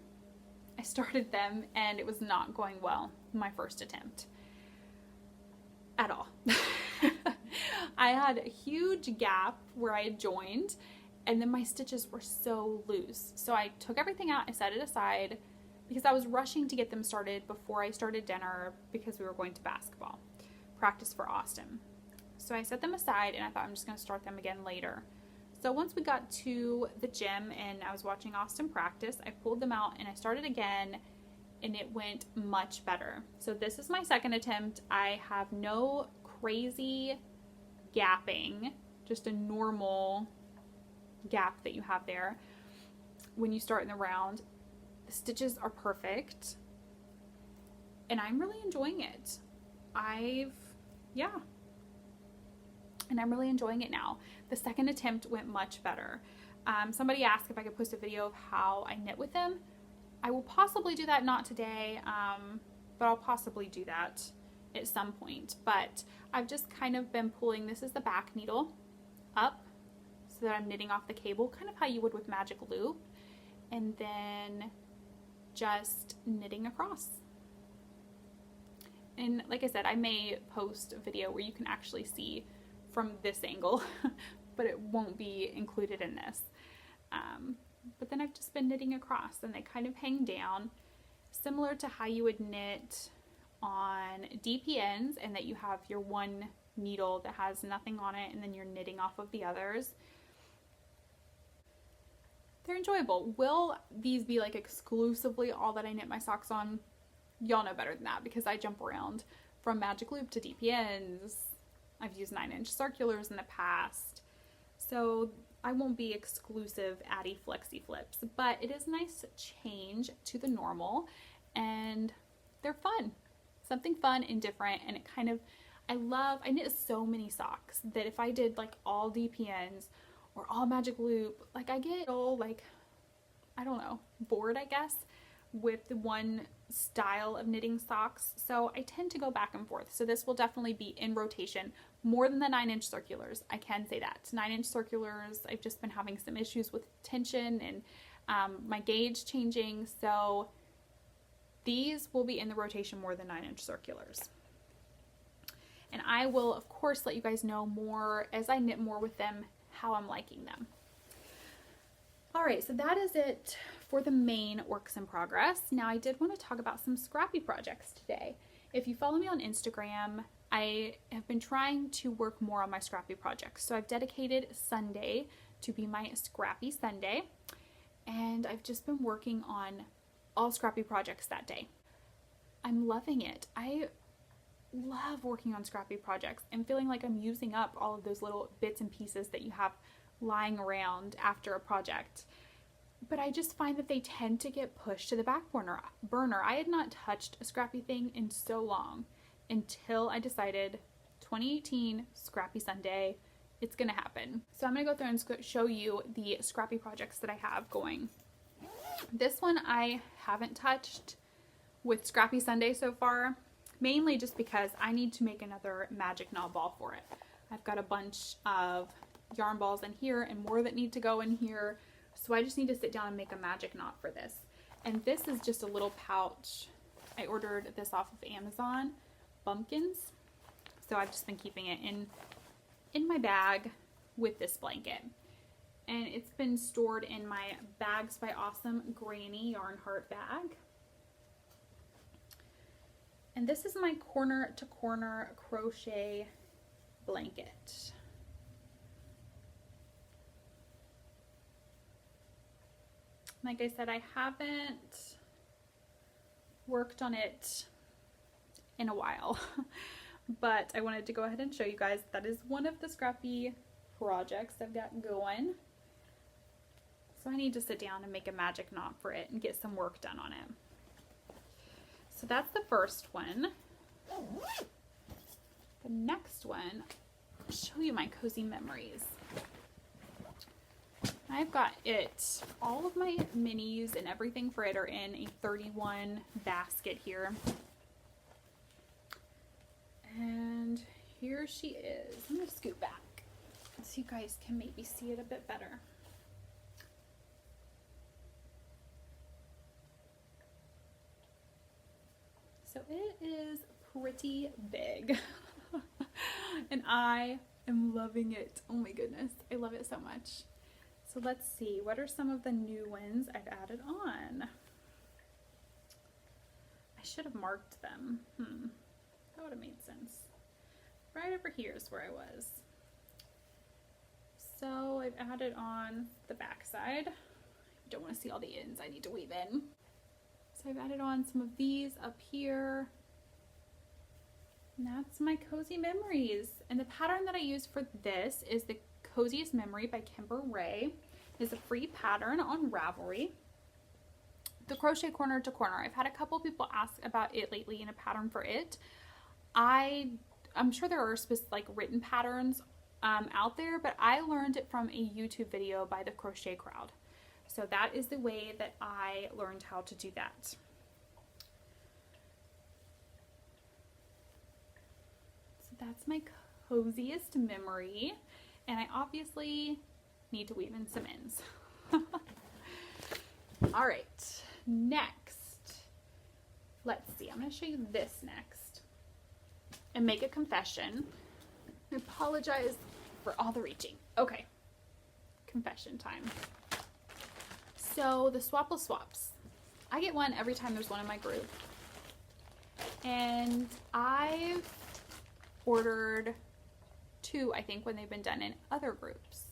I started them and it was not going well my first attempt at all. I had a huge gap where I had joined, and then my stitches were so loose. So I took everything out, I set it aside because I was rushing to get them started before I started dinner because we were going to basketball practice for Austin. So I set them aside and I thought I'm just going to start them again later. So once we got to the gym and I was watching Austin practice, I pulled them out and I started again, and it went much better. So this is my second attempt. I have no crazy gapping, just a normal gap that you have there when you start in the round. The stitches are perfect and I'm really enjoying it. And I'm really enjoying it now. The second attempt went much better. Somebody asked if I could post a video of how I knit with them. I will possibly do that, not today, but I'll possibly do that at some point. But I've just kind of been pulling, this is the back needle, up so that I'm knitting off the cable, kind of how you would with Magic Loop, and then just knitting across. And like I said, I may post a video where you can actually see from this angle, but it won't be included in this. But then I've just been knitting across, and they kind of hang down, similar to how you would knit on DPNs, and that you have your one needle that has nothing on it and then you're knitting off of the others. They're enjoyable. Will these be like exclusively all that I knit my socks on? Y'all know better than that because I jump around from Magic Loop to DPNs. I've used 9-inch circulars in the past. So I won't be exclusive Addy Flexi Flips, but it is a nice change to the normal, and they're fun. Something fun and different, and it kind of, I knit so many socks that if I did like all DPNs or all Magic Loop, like I get all like, I don't know, bored I guess with the one style of knitting socks. So I tend to go back and forth. So this will definitely be in rotation more than the 9-inch circulars. I can say that. 9-inch circulars, I've just been having some issues with tension and my gauge changing. So these will be in the rotation more than 9-inch circulars. And I will, of course, let you guys know more as I knit more with them, how I'm liking them. All right, so that is it for the main works in progress. Now I did want to talk about some scrappy projects today. If you follow me on Instagram, I have been trying to work more on my scrappy projects. So I've dedicated Sunday to be my scrappy Sunday, and I've just been working on all scrappy projects that day. I'm loving it. I love working on scrappy projects and feeling like I'm using up all of those little bits and pieces that you have lying around after a project. But I just find that they tend to get pushed to the back burner. I had not touched a scrappy thing in so long until I decided 2018 Scrappy Sunday, it's gonna happen. So I'm gonna go through and show you the scrappy projects that I have going. This one I haven't touched with Scrappy Sunday so far, mainly just because I need to make another magic knot ball for it. I've got a bunch of yarn balls in here and more that need to go in here. So I just need to sit down and make a magic knot for this. And this is just a little pouch. I ordered this off of Amazon, bumpkins. So I've just been keeping it in my bag with this blanket. And it's been stored in my Bags by Awesome Granny Yarn Heart bag. And this is my corner to corner crochet blanket. Like I said, I haven't worked on it in a while, but I wanted to go ahead and show you guys that is one of the scrappy projects I've got going. So I need to sit down and make a magic knot for it and get some work done on it. So that's the first one. The next one, I'll show you my cozy memories. I've got it, all of my minis and everything for it are in a 31 basket here. And here she is. I'm going to scoot back so you guys can maybe see it a bit better. So it is pretty big. And I am loving it. Oh my goodness, I love it so much. So let's see, what are some of the new ones I've added on? I should have marked them. That would have made sense. Right over here is where I was. So I've added on the back side. I don't want to see all the ends I need to weave in. So I've added on some of these up here. And that's my Cozy Memories. And the pattern that I use for this is the Coziest Memory by Kimber Ray. It's a free pattern on Ravelry. The crochet corner to corner. I've had a couple people ask about it lately in a pattern for it. I'm sure there are specific like written patterns out there, but I learned it from a YouTube video by the Crochet Crowd. So that is the way that I learned how to do that. So that's my coziest memory. And I obviously need to weave in some ends. All right, next, let's see, I'm going to show you this next and make a confession. I apologize for all the reaching. Okay, confession time. So the Swapple Swaps, I get one every time there's one in my group. And I've ordered two, I think, when they've been done in other groups.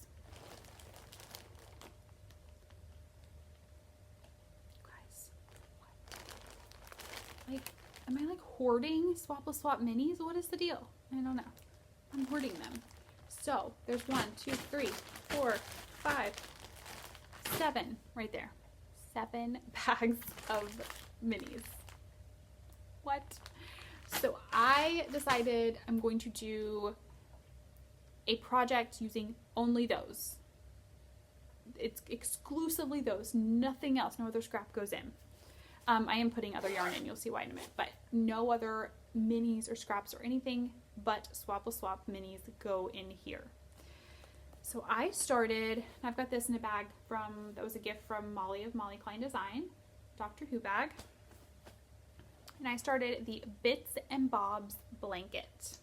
Guys, what? Like, am I like hoarding Swapple Swap minis? What is the deal? I don't know. I'm hoarding them. So there's 1, 2, 3, 4, 5, 7 right there. 7 bags of minis. What? So I decided I'm going to do a project using only those. It's exclusively those, nothing else, no other scrap goes in. I am putting other yarn in, you'll see why in a minute, but no other minis or scraps or anything but Swapple Swap minis go in here. So I started, I've got this in a bag that was a gift from Molly of Molly Klein Design, Dr. Who bag. And I started the Bits and Bobs blanket.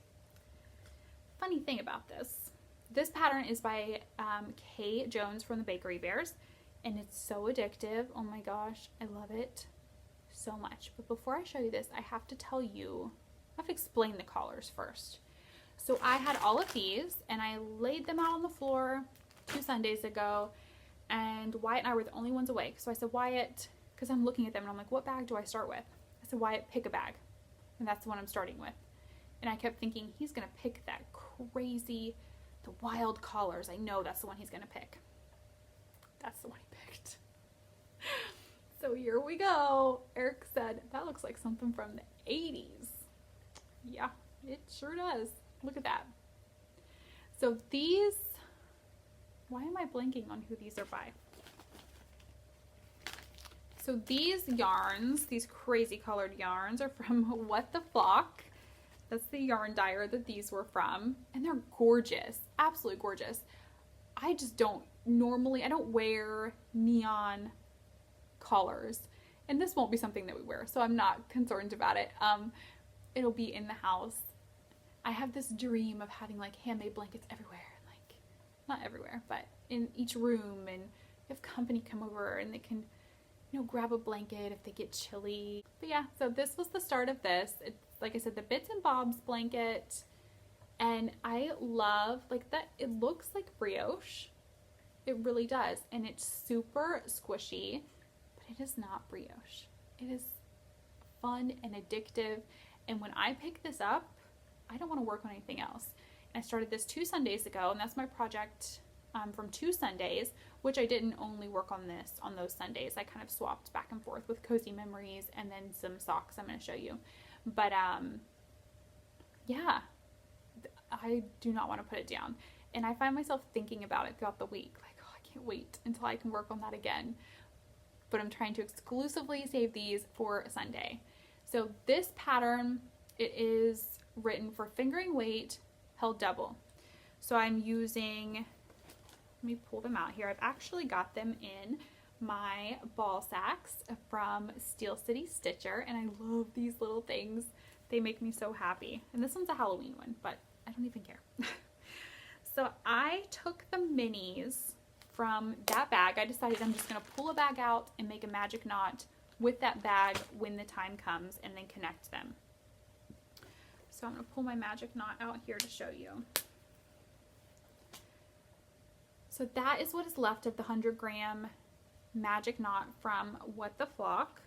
Funny thing about this pattern is by Kay Jones from the Bakery Bears, and it's so addictive. Oh my gosh, I love it so much. But before I show you this, I have to tell you, I have to explain the collars first. So I had all of these and I laid them out on the floor 2 Sundays ago, and Wyatt and I were the only ones awake. So I said, Wyatt, because I'm looking at them and I'm like, what bag do I start with? I said, Wyatt, pick a bag. And that's the one I'm starting with. And I kept thinking, he's going to pick that crazy, the wild collars. I know that's the one he's going to pick. That's the one he picked. So here we go. Eric said, that looks like something from the 80s. Yeah, it sure does. Look at that. So these, why am I blanking on who these are by? So these yarns, these crazy colored yarns, are from What the Flock. That's the yarn dyer that these were from. And they're gorgeous, absolutely gorgeous. I just don't normally, I don't wear neon collars. And this won't be something that we wear, so I'm not concerned about it. It'll be in the house. I have this dream of having like handmade blankets everywhere. Like, not everywhere, but in each room. And if company come over and they can, you know, grab a blanket if they get chilly. But yeah, so this was the start of this. It's, like I said, the Bits and Bobs blanket. And I love, like, that it looks like brioche. It really does. And it's super squishy, but it is not brioche. It is fun and addictive. And when I pick this up, I don't want to work on anything else. And I started this 2 Sundays ago, and that's my project from 2 Sundays, which I didn't only work on this on those Sundays. I kind of swapped back and forth with Cozy Memories and then some socks I'm going to show you. But yeah, I do not want to put it down. And I find myself thinking about it throughout the week. Like, oh, I can't wait until I can work on that again. But I'm trying to exclusively save these for Sunday. So this pattern, it is written for fingering weight, held double. So I'm using, let me pull them out here. I've actually got them in my ball sacks from Steel City Stitcher, and I love these little things. They make me so happy. And this one's a Halloween one, but I don't even care. So I took the minis from that bag. I decided I'm just going to pull a bag out and make a magic knot with that bag when the time comes, and then connect them. So I'm going to pull my magic knot out here to show you. So that is what is left of the 100-gram magic knot from What the Flock.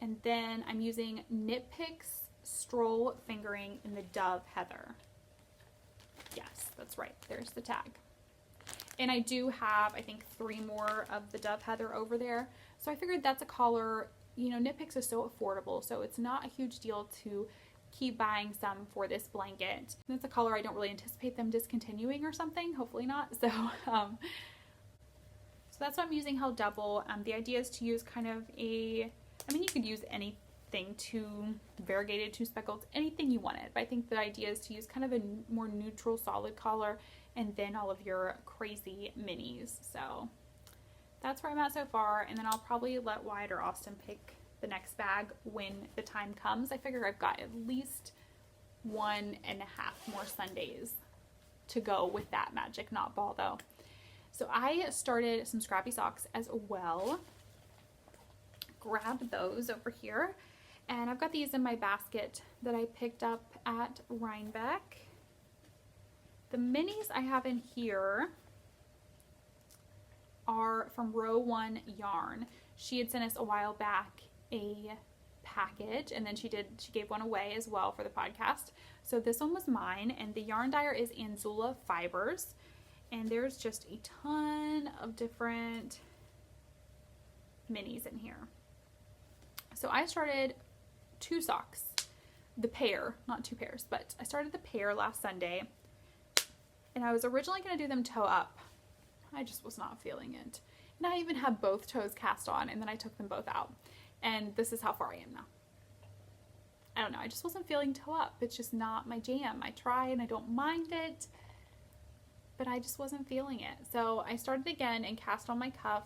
And then I'm using Knit Picks Stroll Fingering in the Dove Heather. Yes, that's right. There's the tag. And I do have, I think, 3 more of the Dove Heather over there. So I figured that's a color, you know, Knit Picks is so affordable, so it's not a huge deal to keep buying some for this blanket. And it's a color I don't really anticipate them discontinuing or something, hopefully not. So, so that's what I'm using held double. The idea is to use kind of a, I mean, you could use anything, 2 variegated, 2 speckled, anything you wanted. But I think the idea is to use kind of a more neutral solid color and then all of your crazy minis. So that's where I'm at so far. And then I'll probably let Wyatt or Austin pick the next bag when the time comes. I figure I've got at least 1.5 more Sundays to go with that magic knot ball though. So I started some scrappy socks as well. Grab those over here. And I've got these in my basket that I picked up at Rhinebeck. The minis I have in here are from Row 1 Yarn. She had sent us a while back a package, and then she gave one away as well for the podcast. So this one was mine, and the yarn dyer is Anzula Fibers, and there's just a ton of different minis in here. So I started 2 socks, the pair, not 2 pairs, but I started the pair last Sunday, and I was originally going to do them toe up. I just was not feeling it. And I even had both toes cast on, and then I took them both out. And this is how far I am now. I don't know, I just wasn't feeling toe up. It's just not my jam. I try and I don't mind it, but I just wasn't feeling it. So I started again and cast on my cuff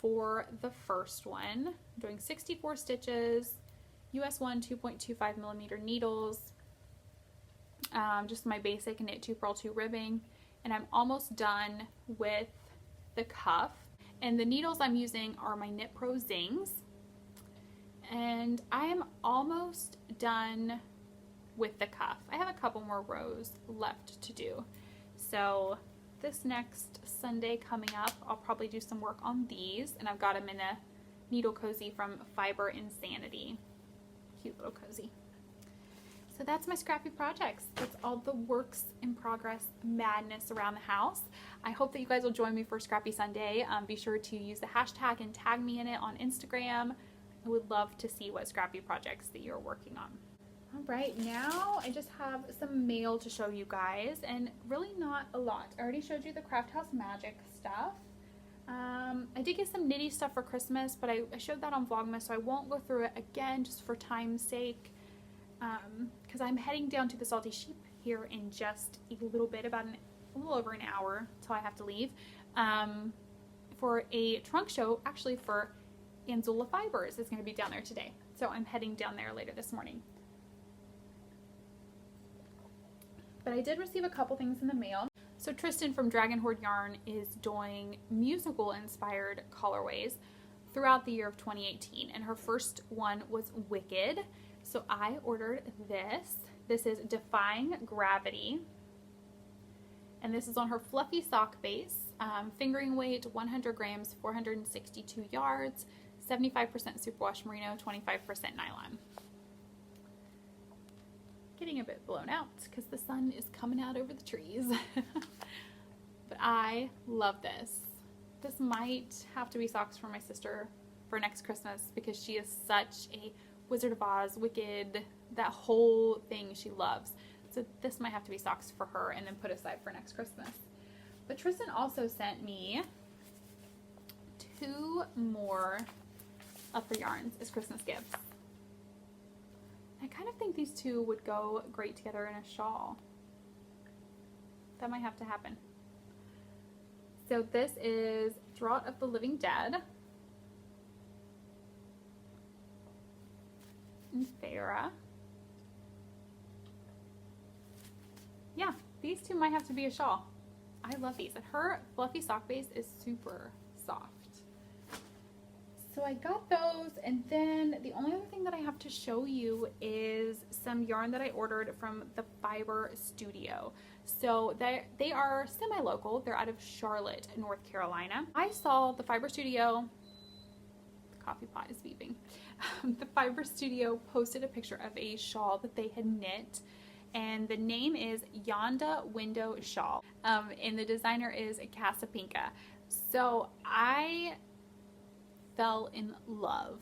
for the first one. I'm doing 64 stitches, US 1 2.25 millimeter needles, just my basic knit 2 purl 2 ribbing, and I'm almost done with the cuff. And the needles I'm using are my Knit Pro Zings, and I am almost done with the cuff. I have a couple more rows left to do. So this next Sunday coming up, I'll probably do some work on these, and I've got them in a needle cozy from Fiber Insanity. Cute little cozy. So that's my scrappy projects. That's all the works in progress madness around the house. I hope that you guys will join me for Scrappy Sunday. Be sure to use the hashtag and tag me in it on Instagram. I would love to see what scrappy projects that you're working on. All right, now I just have some mail to show you guys, and really not a lot. I already showed you the Craft House Magic stuff. I did get some knitty stuff for Christmas, but I showed that on Vlogmas, so I won't go through it again just for time's sake. Because I'm heading down to the Salty Sheep here in just a little bit, about a little over an hour till I have to leave, for a trunk show, actually for Anzula Fibers is going to be down there today. So I'm heading down there later this morning. But I did receive a couple things in the mail. So Tristan from Dragon Horde Yarn is doing musical inspired colorways throughout the year of 2018, and her first one was Wicked. So I ordered this. This is Defying Gravity, and this is on her fluffy sock base. Fingering weight 100 grams, 462 yards, 75% superwash merino, 25% nylon. Getting a bit blown out because the sun is coming out over the trees. But I love this. This might have to be socks for my sister for next Christmas because she is such a Wizard of Oz, Wicked, that whole thing she loves. So this might have to be socks for her and then put aside for next Christmas. But Tristan also sent me 2 more of her yarns as Christmas gifts. I kind of think these 2 would go great together in a shawl. That might have to happen. So this is Draught of the Living Dead and Farah. Yeah, these 2 might have to be a shawl. I love these. And her fluffy sock base is super soft. So I got those, and then the only other thing that I have to show you is some yarn that I ordered from the Fiber Studio. So they are semi-local. They're out of Charlotte, North Carolina. I saw the Fiber Studio, the coffee pot is beeping. The Fiber Studio posted a picture of a shawl that they had knit, and the name is Yonda Window Shawl, and the designer is Casapinka. So I fell in love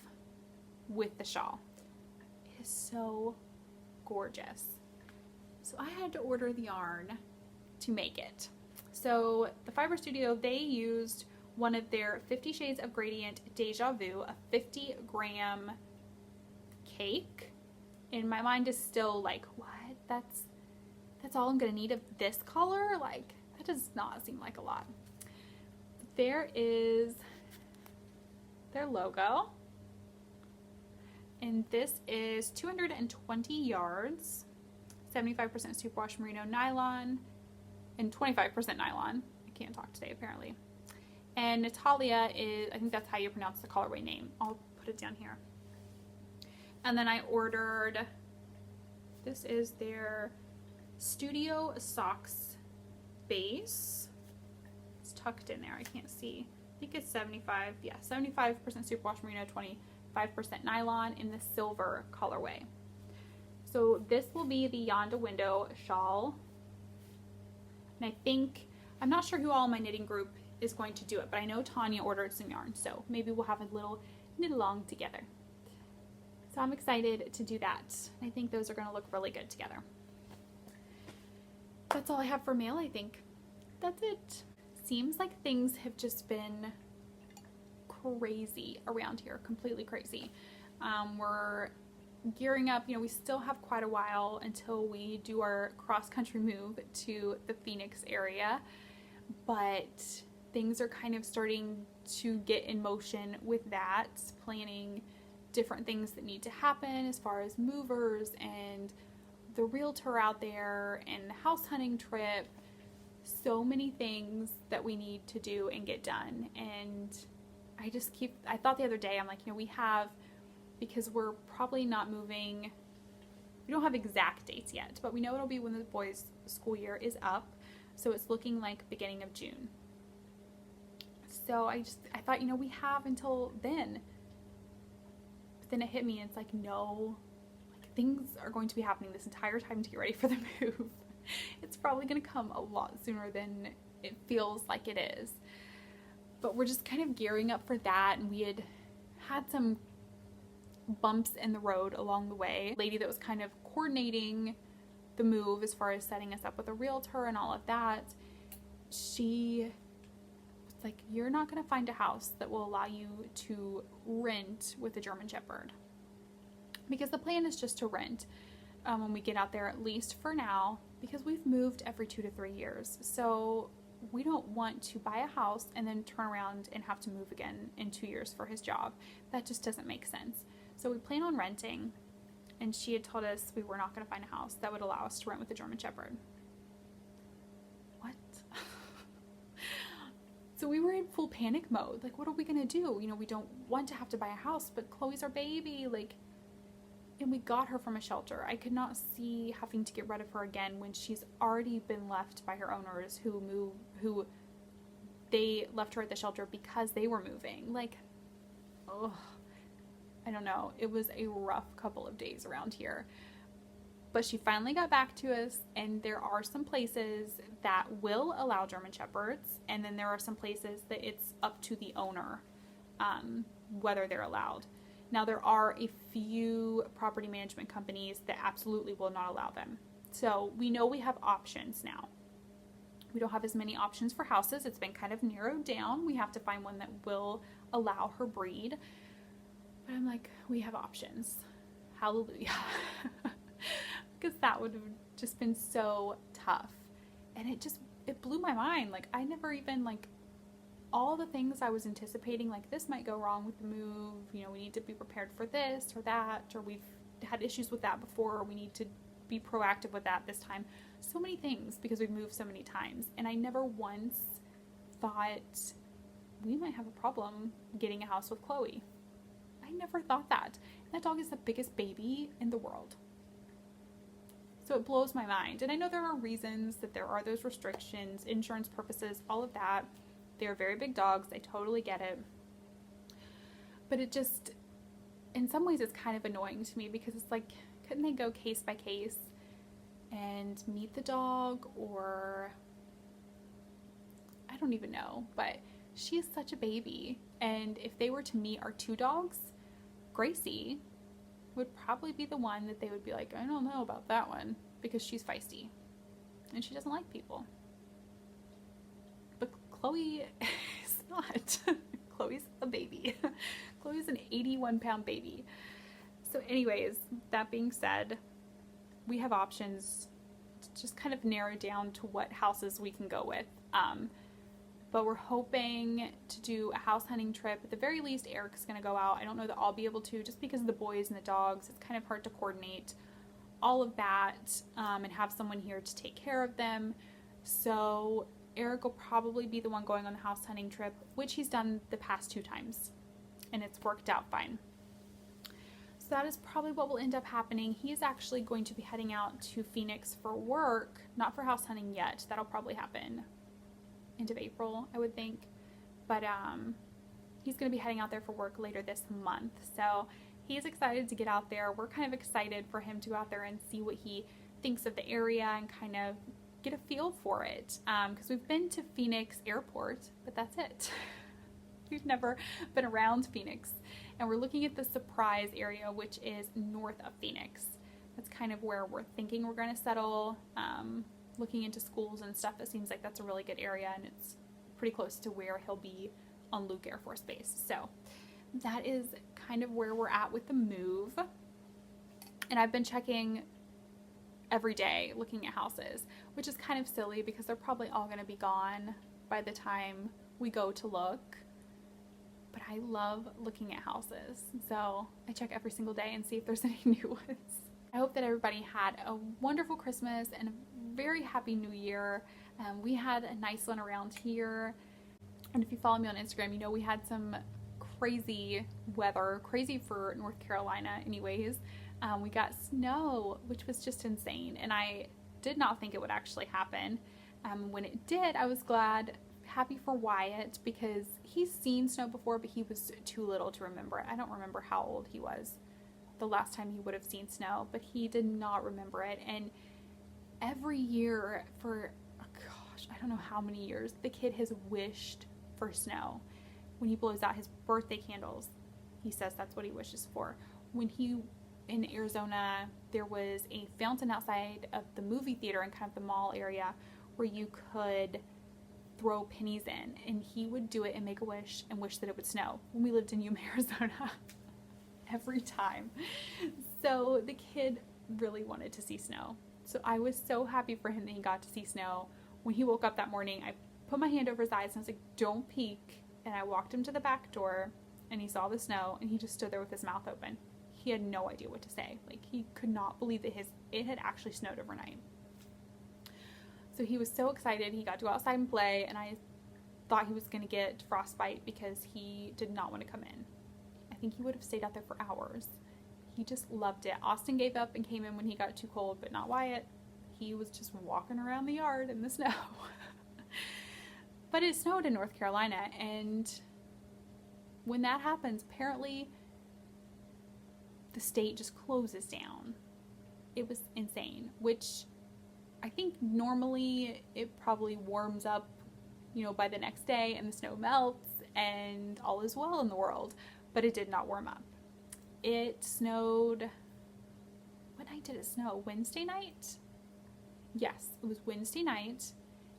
with the shawl. It is so gorgeous. So I had to order the yarn to make it. So the Fiber Studio, they used one of their 50 Shades of Gradient Deja Vu, a 50-gram cake. And my mind is still like, what? That's all I'm gonna need of this color? Like, that does not seem like a lot. There is their logo, and this is 220 yards, 75% superwash merino nylon, and 25% nylon. I can't talk today apparently. And Natalia is, I think that's how you pronounce the colorway name. I'll put it down here. And then I ordered, this is their Studio Socks base. It's tucked in there, I can't see. I think it's 75, yeah, 75% superwash merino, 25% nylon in the silver colorway. So this will be the Yonda Window shawl. And I think, I'm not sure who all in my knitting group is going to do it, but I know Tanya ordered some yarn, so maybe we'll have a little knit along together. So I'm excited to do that. I think those are going to look really good together. That's all I have for mail, I think. That's it. Seems like things have just been crazy around here, completely crazy. We're gearing up, you know, we still have quite a while until we do our cross-country move to the Phoenix area, but things are kind of starting to get in motion with that, planning different things that need to happen as far as movers and the realtor out there and the house hunting trip. So many things that we need to do and get done. And I thought the other day, I'm like, you know, we have, because we're probably not moving, we don't have exact dates yet, but we know it'll be when the boys' school year is up. So it's looking like beginning of June. So I thought, we have until then. But then it hit me and it's like, no, like things are going to be happening this entire time to get ready for the move. It's probably going to come a lot sooner than it feels like it is. But we're just kind of gearing up for that, and we had some bumps in the road along the way. The lady that was kind of coordinating the move as far as setting us up with a realtor and all of that, she was like, you're not going to find a house that will allow you to rent with a German Shepherd, because the plan is just to rent when we get out there, at least for now, because we've moved every 2 to 3 years. So we don't want to buy a house and then turn around and have to move again in 2 years for his job. That just doesn't make sense. So we plan on renting, and she had told us we were not going to find a house that would allow us to rent with a German Shepherd. What? So we were in full panic mode. Like, what are we going to do? We don't want to have to buy a house, but Chloe's our baby. Like, and we got her from a shelter. I could not see having to get rid of her again when she's already been left by her owners who they left her at the shelter because they were moving. Like, oh, I don't know. It was a rough couple of days around here. But she finally got back to us, and there are some places that will allow German Shepherds, and then there are some places that it's up to the owner whether they're allowed. Now, there are a few property management companies that absolutely will not allow them. So we know we have options now. We don't have as many options for houses. It's been kind of narrowed down. We have to find one that will allow her breed. But I'm like, we have options. Hallelujah. Because that would have just been so tough. And it blew my mind. Like, I never even, all the things I was anticipating, like, this might go wrong with the move, we need to be prepared for this or that, or we've had issues with that before, or we need to be proactive with that this time. So many things, because we've moved so many times. And I never once thought we might have a problem getting a house with Chloe. I never thought that. And that dog is the biggest baby in the world. So it blows my mind. And I know there are reasons that there are those restrictions, insurance purposes, all of that. They're very big dogs. I totally get it. But it just, in some ways, it's kind of annoying to me, because it's like, couldn't they go case by case and meet the dog? Or I don't even know. But she is such a baby. And if they were to meet our 2 dogs, Gracie would probably be the one that they would be like, I don't know about that one, because she's feisty and she doesn't like people. But Chloe is not. Chloe's a baby. Chloe's an 81-pound baby. So anyways, that being said, we have options to just kind of narrow down to what houses we can go with. But we're hoping to do a house hunting trip. At the very least, Eric's going to go out. I don't know that I'll be able to, just because of the boys and the dogs. It's kind of hard to coordinate all of that and have someone here to take care of them. So Eric will probably be the one going on the house hunting trip, which he's done the past 2 times, and it's worked out fine. So that is probably what will end up happening. He is actually going to be heading out to Phoenix for work, not for house hunting yet. That'll probably happen end of April, I would think. But he's going to be heading out there for work later this month. So he's excited to get out there. We're kind of excited for him to go out there and see what he thinks of the area and kind of get a feel for it. Because we've been to Phoenix Airport, but that's it. We've never been around Phoenix. And we're looking at the Surprise area, which is north of Phoenix. That's kind of where we're thinking we're going to settle. Looking into schools and stuff, it seems like that's a really good area, and it's pretty close to where he'll be on Luke Air Force Base. So that is kind of where we're at with the move. And I've been checking every day, looking at houses, which is kind of silly because they're probably all going to be gone by the time we go to look. But I love looking at houses, so I check every single day and see if there's any new ones. I hope that everybody had a wonderful Christmas and a very happy New Year. We had a nice one around here. And if you follow me on Instagram, you know we had some crazy weather, crazy for North Carolina anyways. We got snow, which was just insane. And I did not think it would actually happen. When it did, I was glad, happy for Wyatt, because he's seen snow before, but he was too little to remember it. I don't remember how old he was the last time he would have seen snow, but he did not remember it. And every year for, oh gosh, I don't know how many years, the kid has wished for snow. When he blows out his birthday candles, he says that's what he wishes for. When he, in Arizona, there was a fountain outside of the movie theater in kind of the mall area where you could throw pennies in, and he would do it and make a wish and wish that it would snow when we lived in Yuma, Arizona. Every time. So the kid really wanted to see snow. So I was so happy for him that he got to see snow. When he woke up that morning, I put my hand over his eyes and I was like, don't peek. And I walked him to the back door and he saw the snow and he just stood there with his mouth open. He had no idea what to say. Like, he could not believe that it had actually snowed overnight. So he was so excited. He got to go outside and play, and I thought he was going to get frostbite because he did not want to come in. I think he would have stayed out there for hours. He just loved it. Austin gave up and came in when he got too cold, but not Wyatt. He was just walking around the yard in the snow. But it snowed in North Carolina, and when that happens, apparently the state just closes down. It was insane, which I think normally it probably warms up, by the next day and the snow melts and all is well in the world, but it did not warm up. It snowed, what night did it snow? Wednesday night? Yes, it was Wednesday night,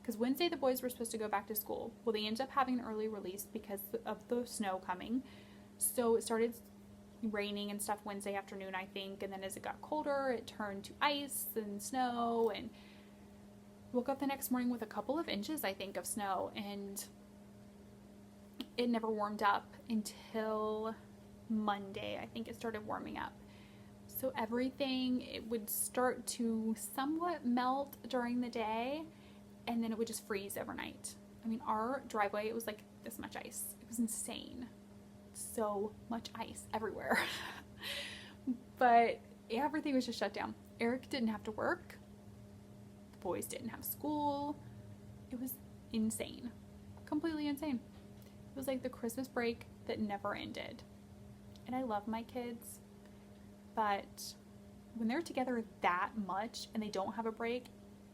because Wednesday the boys were supposed to go back to school. Well, they ended up having an early release because of the snow coming. So it started raining and stuff Wednesday afternoon, I think, and then as it got colder, it turned to ice and snow, and woke up the next morning with a couple of inches, I think, of snow, and it never warmed up until Monday. I think it started warming up. So everything, it would start to somewhat melt during the day, and then it would just freeze overnight. I mean, our driveway, it was like this much ice. It was insane. So much ice everywhere. But everything was just shut down. Eric didn't have to work. The boys didn't have school. It was insane. Completely insane. It was like the Christmas break that never ended. And I love my kids, but when they're together that much and they don't have a break,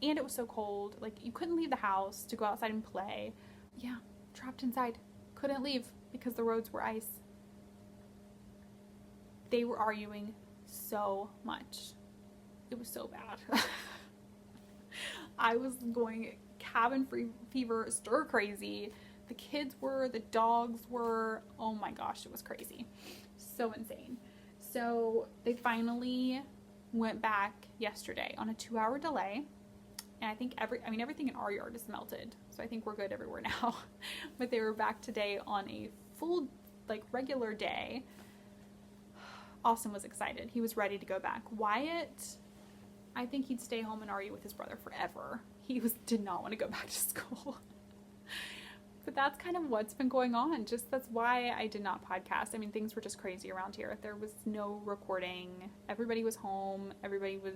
and it was so cold, like you couldn't leave the house to go outside and play. Yeah, trapped inside. Couldn't leave because the roads were ice. They were arguing so much. It was so bad. I was going cabin fever, stir crazy. The kids were, the dogs were, oh my gosh, it was crazy. So insane. So they finally went back yesterday on a 2-hour delay. And I think everything in our yard is melted. So I think we're good everywhere now. But they were back today on a full, regular day. Austin was excited. He was ready to go back. Wyatt, I think he'd stay home and argue with his brother forever. He did not want to go back to school. But that's kind of what's been going on. That's why I did not podcast. I mean, things were just crazy around here. There was no recording. Everybody was home. Everybody was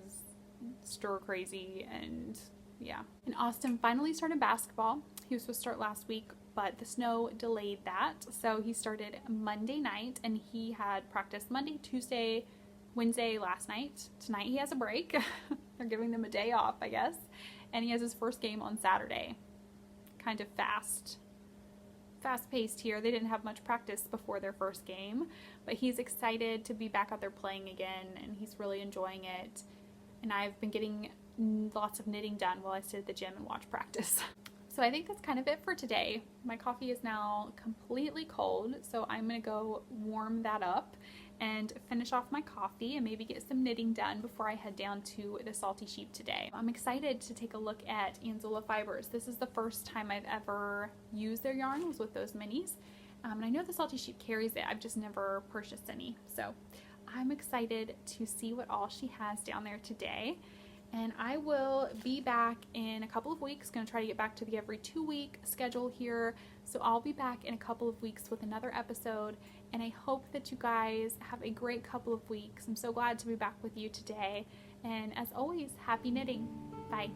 stir crazy, and yeah. And Austin finally started basketball. He was supposed to start last week, but the snow delayed that. So he started Monday night, and he had practice Monday, Tuesday, Wednesday last night. Tonight he has a break. They're giving them a day off, I guess. And he has his first game on Saturday. Kind of fast-paced here. They didn't have much practice before their first game, but he's excited to be back out there playing again, and he's really enjoying it. And I've been getting lots of knitting done while I sit at the gym and watch practice. So I think that's kind of it for today. My coffee is now completely cold, so I'm gonna go warm that up and finish off my coffee and maybe get some knitting done before I head down to the Salty Sheep today. I'm excited to take a look at Anzola Fibers. This is the first time I've ever used their yarn, was with those minis. And I know the Salty Sheep carries it, I've just never purchased any. So I'm excited to see what all she has down there today. And I will be back in a couple of weeks. Going to try to get back to the every 2-week schedule here. So I'll be back in a couple of weeks with another episode. And I hope that you guys have a great couple of weeks. I'm so glad to be back with you today. And as always, happy knitting. Bye.